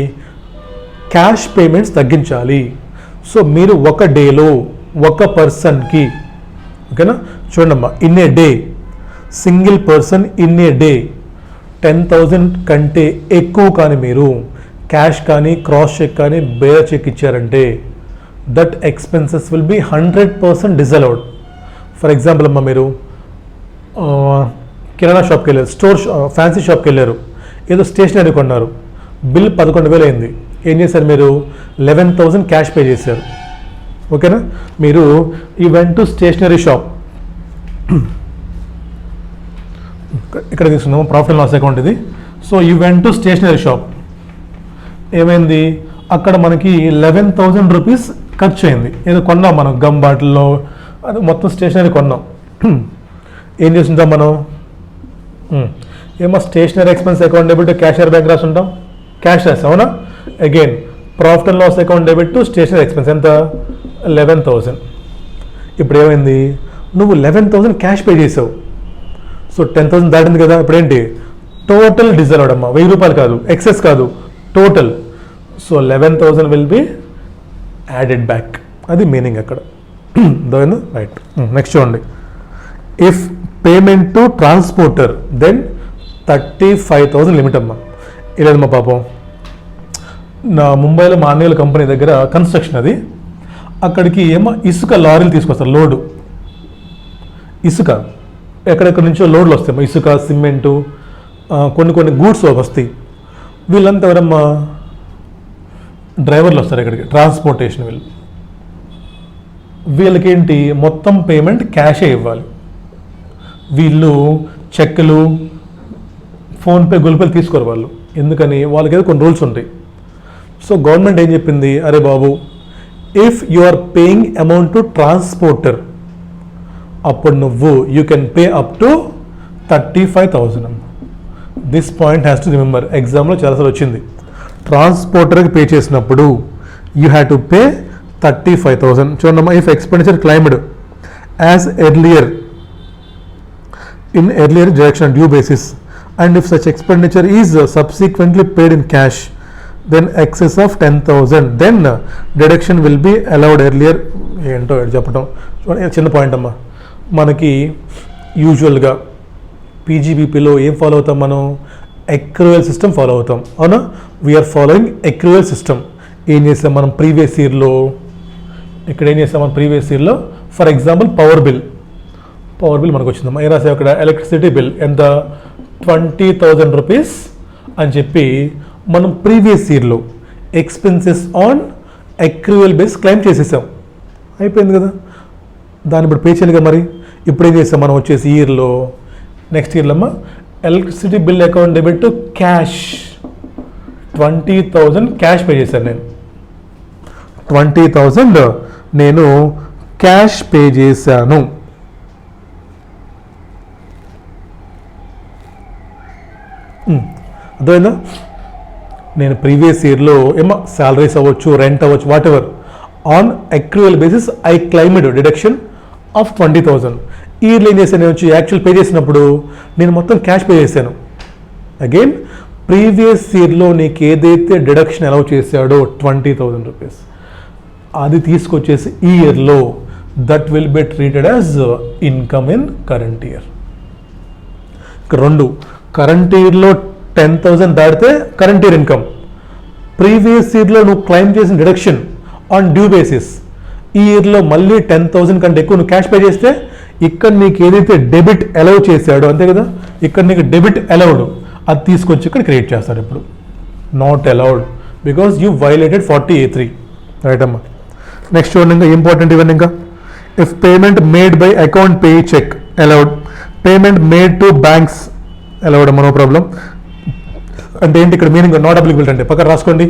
క్యాష్ పేమెంట్స్ తగ్గించాలి. సో మీరు ఒక డేలో ఒక పర్సన్కి, ఓకేనా. చూడండమ్మా, in a day, single person in a day 10,000 కంటే ఎక్కువ కానీ మీరు క్యాష్ కానీ క్రాస్ చెక్ కానీ బేర చెక్ ఇచ్చారంటే that expenses will be 100% disallowed. For example అమ్మా, మీరు కిరాణా షాప్కి వెళ్ళారు, ఫ్యాన్సీ షాప్కి వెళ్ళారు, ఏదో స్టేషనరీ కొన్నారు, బిల్ 11,000 అయింది. ఏం చేశారు మీరు? 11,000 క్యాష్ పే చేశారు, ఓకేనా. మీరు ఈ వెంట్ టు స్టేషనరీ షాప్, ఇక్కడ తీసుకున్నాము ప్రాఫిట్ అండ్ లాస్ అకౌంట్ ఇది. సో ఈ వెంట్ టు స్టేషనరీ షాప్, ఏమైంది? అక్కడ మనకి 11,000 రూపీస్ ఖర్చు అయింది. ఏదో కొన్నాం మనం, గమ్ బాటిల్లో, అది మొత్తం స్టేషనరీ కొన్నాం. ఏం చేస్తుంటాం మనం? ఏమో stationery expense account debit cash or bank రాసి ఉంటాం, క్యాష్ రాస్తాం, అవునా. Again profit and loss account debit to stationery expense ఎంత? 11,000. ఇప్పుడు ఏమైంది? నువ్వు 11,000 క్యాష్ పే చేసావు, సో 10,000 దాటింది కదా. ఇప్పుడు ఏంటి? టోటల్ డిజర్వ్డ్ అమ్మా, 1000 రూపాయలు కాదు, ఎక్సెస్ కాదు, total. So 11,000 will be added back, అది మీనింగ్ అక్కడ. రైట్. నెక్స్ట్ చూడండి, if payment to transporter then 35,000 limit అమ్మా. ఇదేదమ్మా పాపం, నా ముంబైలో మా అన్నయ్యల కంపెనీ దగ్గర కన్స్ట్రక్షన్ అది, అక్కడికి ఏమో ఇసుక లారీలు తీసుకొస్తారు, లోడు ఇసుక, ఎక్కడెక్కడి నుంచో లోడ్లు వస్తాయి, ఇసుక, సిమెంటు, కొన్ని గూడ్స్ వస్తాయి. వీళ్ళంతా ఎవరమ్మా? డ్రైవర్లు వస్తారు ఇక్కడికి, ట్రాన్స్పోర్టేషన్ వీళ్ళకి ఏంటి? మొత్తం పేమెంట్ క్యాషే ఇవ్వాలి. వీళ్ళు చెక్కులు, ఫోన్పే, గూగుల్ తీసుకోరు వాళ్ళు. ఎందుకని? వాళ్ళకి ఏదో కొన్ని రూల్స్ ఉంటాయి. సో గవర్నమెంట్ ఏం చెప్పింది? అరే బాబు, if you are paying amount to transporter, అప్పుడు నువ్వు you can pay up to 35,000. This point has to remember, ఎగ్జామ్లో చాలాసార్లు వచ్చింది. ట్రాన్స్పోర్టర్కి పే చేసినప్పుడు యూ హ్యావ్ టు పే 35,000. చూడమ్మా, if expenditure claimed as earlier in earlier direction due basis and if such expenditure is subsequently paid in cash then excess of 10,000 then deduction will be allowed earlier. ఏంటో చెప్పటం చిన్న point అమ్మా. మనకి యూజువల్గా పీజీబీపీలో ఏం follow అవుతాం మనం? అక్రూవల్ సిస్టమ్ ఫాలో అవుతాం, అవునా. We're following accrual system. ఏం చేస్తాం మనం ప్రీవియస్ ఇయర్లో? ఇక్కడ ఏం చేస్తాం మనం ప్రీవియస్ ఇయర్లో? ఫర్ ఎగ్జాంపుల్ పవర్ బిల్ మనకు వచ్చిందమ్మా. ఏం రాసాం అక్కడ? ఎలక్ట్రిసిటీ బిల్ ఎంత? 20,000 రూపీస్ అని చెప్పి మనం ప్రీవియస్ ఇయర్లో expenses on accrual base claim చేసేసాం, అయిపోయింది కదా. దాన్ని ఇప్పుడు పే చేయాలిగా. మరి ఇప్పుడు ఏం చేస్తాం మనం వచ్చేసి ఇయర్లో, నెక్స్ట్ ఇయర్లో అమ్మా, electricity bill account debit to cash 20,000 cash pay చేశాను నేను. 20,000 నేను క్యాష్ పే చేశాను. అర్థమైందా? నేను ప్రీవియస్ ఇయర్లో ఏమో శాలరీస్ అవ్వచ్చు, రెంట్ అవ్వచ్చు, what ever, on accrual basis I climbed deduction of 20,000. ఇయర్లో ఏం చేశాను? నేను వచ్చి యాక్చువల్ పే చేసినప్పుడు నేను మొత్తం క్యాష్ పే చేశాను. అగైన్ ప్రీవియస్ ఇయర్లో నీకు ఏదైతే డిడక్షన్ అలౌ చేశాడో 20,000 రూపీస్, అది తీసుకొచ్చేసి ఈ ఇయర్లో that will be treated as income in current year. ఇక్కడ రెండు, కరెంట్ ఇయర్లో 10,000 దాటితే కరెంట్ ఇయర్ ఇన్కమ్, ప్రీవియస్ ఇయర్లో నువ్వు క్లైమ్ చేసిన డిడక్షన్ ఆన్ డ్యూ బేసిస్, ఈ ఇయర్లో మళ్ళీ 10,000 కంటే ఎక్కువ నువ్వు క్యాష్ పే చేస్తే ఇక్కడ నీకు ఏదైతే డెబిట్ అలౌ చేశాడో, అంతే కదా, ఇక్కడ నీకు డెబిట్ అలౌడ్, అది తీసుకొచ్చి ఇక్కడ క్రియేట్ చేస్తారు. ఇప్పుడు not allowed because you violated 40A3. Right అమ్మా. నెక్స్ట్ చూడండి, ఇంకా ఇంపార్టెంట్ ఇవన్నీ. ఇంకా if payment made by account payee cheque allowed, payment made to banks allowed అమ్మా, నో ప్రాబ్లం. అంటే ఏంటి ఇక్కడ మీనింగ్? నాట్ అప్లికబిలిటీ అంటే పక్కన రాసుకోండి,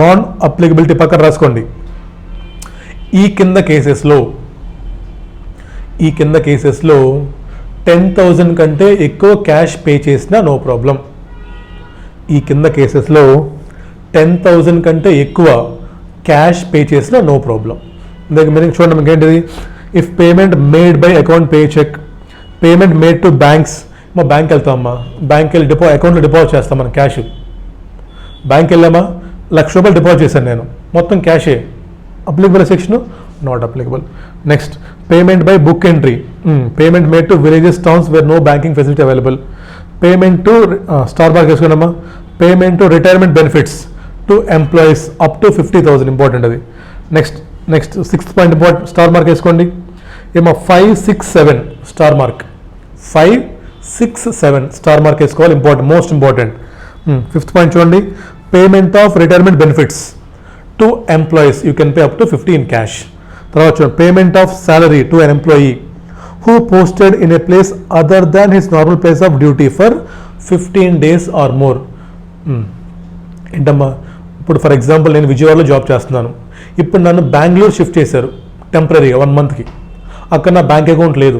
నాన్ అప్లికబిలిటీ పక్కన రాసుకోండి. ఈ కింద కేసెస్లో 10,000 కంటే ఎక్కువ క్యాష్ పే చేసినా నో ప్రాబ్లం. ఈ కింద కేసెస్లో 10,000 కంటే ఎక్కువ క్యాష్ పే చేసినా నో ప్రాబ్లం. దానికి మీనింగ్ చూడండి మీకు ఏంటిది? If payment made by account payee cheque, payment made to banks. మా బ్యాంక్ వెళ్తామమ్మా, బ్యాంక్ వెళ్ళి అకౌంట్లో డిపాజిట్ చేస్తాం మనం క్యాష్. బ్యాంక్ వెళ్ళామా, 1,00,000 రూపాయలు డిపాజిట్ చేశాను నేను, మొత్తం క్యాషే. Applicable section not applicable. Next payment by book entry, payment made to villages towns where no banking facility available. Payment to star mark వేసుకున్నామా, payment to retirement benefits to employees up to 50,000 important అది. Next 6th point important, star mark వేసుకోండి. ఏమో 5, 6, 7 star mark, 5, 6, 7 star mark వేసుకోవాలి, important, most important. 5th point చూడండి, payment of retirement benefits to employees you can pay up to 50 in cash. తర్వాత చూడండి, payment of salary to an employee who posted in a place other than his normal place of duty for 15 days or more. ఏంటమ్మా, ఇప్పుడు for example నేను విజయవాడలో job చేస్తున్నాను, ఇప్పుడు నన్ను Bengaluru shift చేశారు టెంపరీగా 1 monthకి. అక్కడ నా బ్యాంక్ అకౌంట్ లేదు,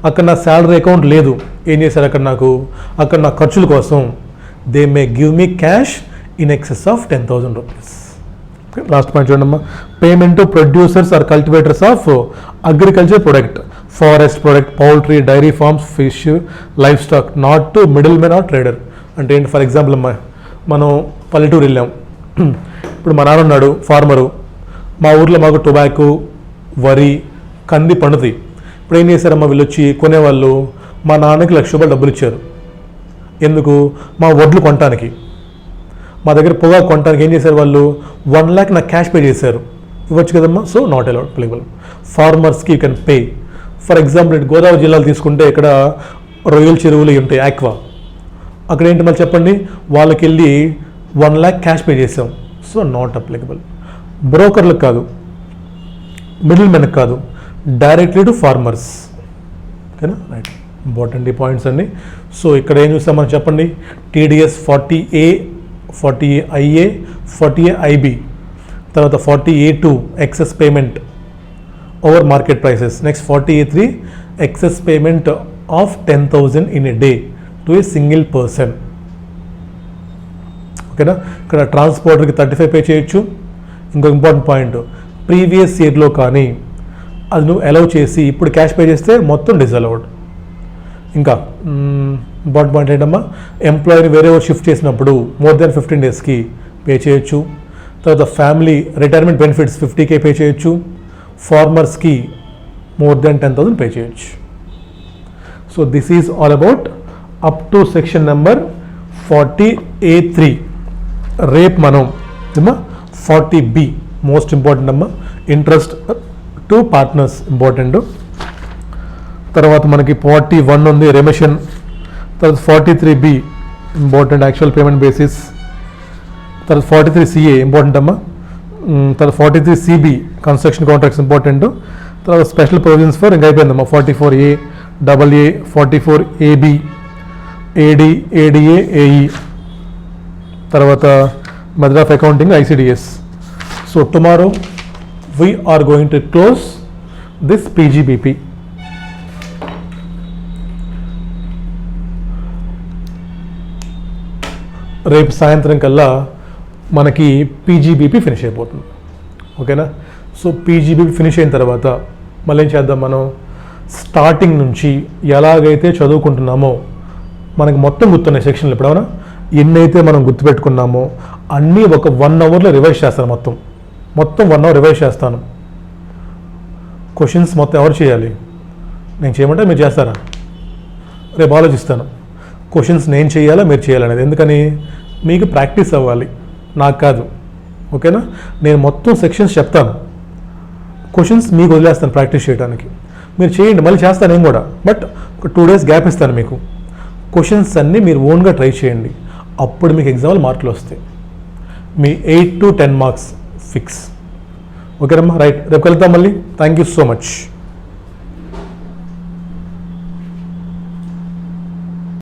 అక్కడ నా శాలరీ అకౌంట్ లేదు. ఏం చేశారు అక్కడ నా ఖర్చుల కోసం they may give me cash in excess of 10,000 rupees. Last point చూడమ్మా, payment to producers or cultivators of agriculture product, forest product, poultry, dairy farms, fish, livestock, not to middlemen or trader. అంటే ఏంటి, for example అమ్మా, మనం పల్లెటూరు వెళ్ళాం, ఇప్పుడు మా నాన్న ఉన్నాడు ఫార్మరు, మా ఊర్లో మాకు టొబాకో, వరి, కంది పండుతాయి. ఇప్పుడు ఏం చేశారమ్మా, వీళ్ళు వచ్చి కొనేవాళ్ళు మా నాన్నకి ₹1,00,000 డబ్బులు ఇచ్చారు. ఎందుకు, మా వడ్లు కొనటానికి, మా దగ్గర పొగాకు కొనటానికి. ఏం చేశారు వాళ్ళు, 1 lakh నాకు క్యాష్ పే చేశారు, ఇవ్వచ్చు కదమ్మా. So not applicable. ఫార్మర్స్కి you can pay. For example ఇటు గోదావరి జిల్లాలో తీసుకుంటే ఇక్కడ రొయ్యల చెరువులు ఉంటాయి, ఆక్వా, అక్కడ ఏంటి మళ్ళీ చెప్పండి, వాళ్ళకి వెళ్ళి 1 lakh క్యాష్ పే చేసాం. So not applicable. బ్రోకర్లకు కాదు, మిడిల్ మెన్కి కాదు, డైరెక్ట్లీ టు ఫార్మర్స్. ఓకేనా, రైట్, ఇంపార్టెంట్ ఈ పాయింట్స్ అండి. సో ఇక్కడ ఏం చూస్తాం మనం చెప్పండి, టీడీఎస్ 40A, 40IA, 40IB, తర్వాత 40A2 excess payment over market prices. Next 40A3 excess payment of 10,000 in a day to a single person. ఓకేనా, ఇక్కడ ట్రాన్స్పోర్టర్కి 35 పే చేయొచ్చు. ఇంకో ఇంపార్టెంట్ పాయింట్, ప్రీవియస్ ఇయర్లో కానీ అది నువ్వు అలౌ చేసి ఇప్పుడు క్యాష్ పే చేస్తే మొత్తం డిసలౌడ్. ఇంకా ఇంపార్టెంట్ పాయింట్ ఏంటమ్మా, ఎంప్లాయీని వేరే షిఫ్ట్ చేసినప్పుడు మోర్ దాన్ 15 daysకి పే చేయొచ్చు. తర్వాత family retirement benefits 50K pay చేయొచ్చు. ఫార్మర్స్కి మోర్ దాన్ 10,000 పే చేయొచ్చు. So this is all about up to section number 40A3. రేపు మనం 40B మోస్ట్ ఇంపార్టెంట్ అమ్మా, ఇంట్రెస్ట్ టు పార్ట్నర్స్ ఇంపార్టెంట్. తర్వాత మనకి 41 ఉంది రెమిషన్. తర్వాత 43B important, actual payment basis. తర్వాత 43CA ఇంపార్టెంట్ అమ్మా. తర్వాత 43CB కన్స్ట్రక్షన్ కాంట్రాక్ట్స్ ఇంపార్టెంట్. తర్వాత స్పెషల్ ప్రొవిజన్స్ ఫర్ ఇంకా అయిపోయిందమ్మా, 44A, AA, 44AB, AD, ADA, AE. తర్వాత method of accounting, ICDS. So tomorrow we are going to close this PGBP. రేపు సాయంత్రం కల్లా మనకి PGBP ఫినిష్ అయిపోతుంది. ఓకేనా, సో PGBP ఫినిష్ అయిన తర్వాత మళ్ళీ ఏం చేద్దాం, మనం స్టార్టింగ్ నుంచి ఎలాగైతే చదువుకుంటున్నామో మనకి మొత్తం గుర్తున్నాయి సెక్షన్లు. ఇప్పుడు అవునా, ఎన్నైతే మనం గుర్తుపెట్టుకున్నామో అన్నీ ఒక 1 hourలో రివైజ్ చేస్తాను. మొత్తం 1 hour రివైజ్ చేస్తాను. క్వశ్చన్స్ మొత్తం ఎవరు చేయాలి, నేను చేయమంటే మీరు చేస్తారా? రేపు ఆలోచిస్తాను, క్వశ్చన్స్ నేను చేయాలా మీరు చేయాలనేది. ఎందుకని, మీకు ప్రాక్టీస్ అవ్వాలి, నాకు కాదు. ఓకేనా, నేను మొత్తం సెక్షన్స్ చెప్తాను, క్వశ్చన్స్ మీకు వదిలేస్తాను ప్రాక్టీస్ చేయడానికి. మీరు చేయండి, మళ్ళీ చేస్తాను నేను కూడా. బట్ ఒక 2 days గ్యాప్ ఇస్తాను మీకు. క్వశ్చన్స్ అన్నీ మీరు ఓన్గా ట్రై చేయండి, అప్పుడు మీకు ఎగ్జామ్లో మార్కులు వస్తాయి. మీ 8 to 10 marks ఫిక్స్. ఓకేనమ్మా, రైట్, రేపు కలుద్దాం మళ్ళీ. Thank you so much.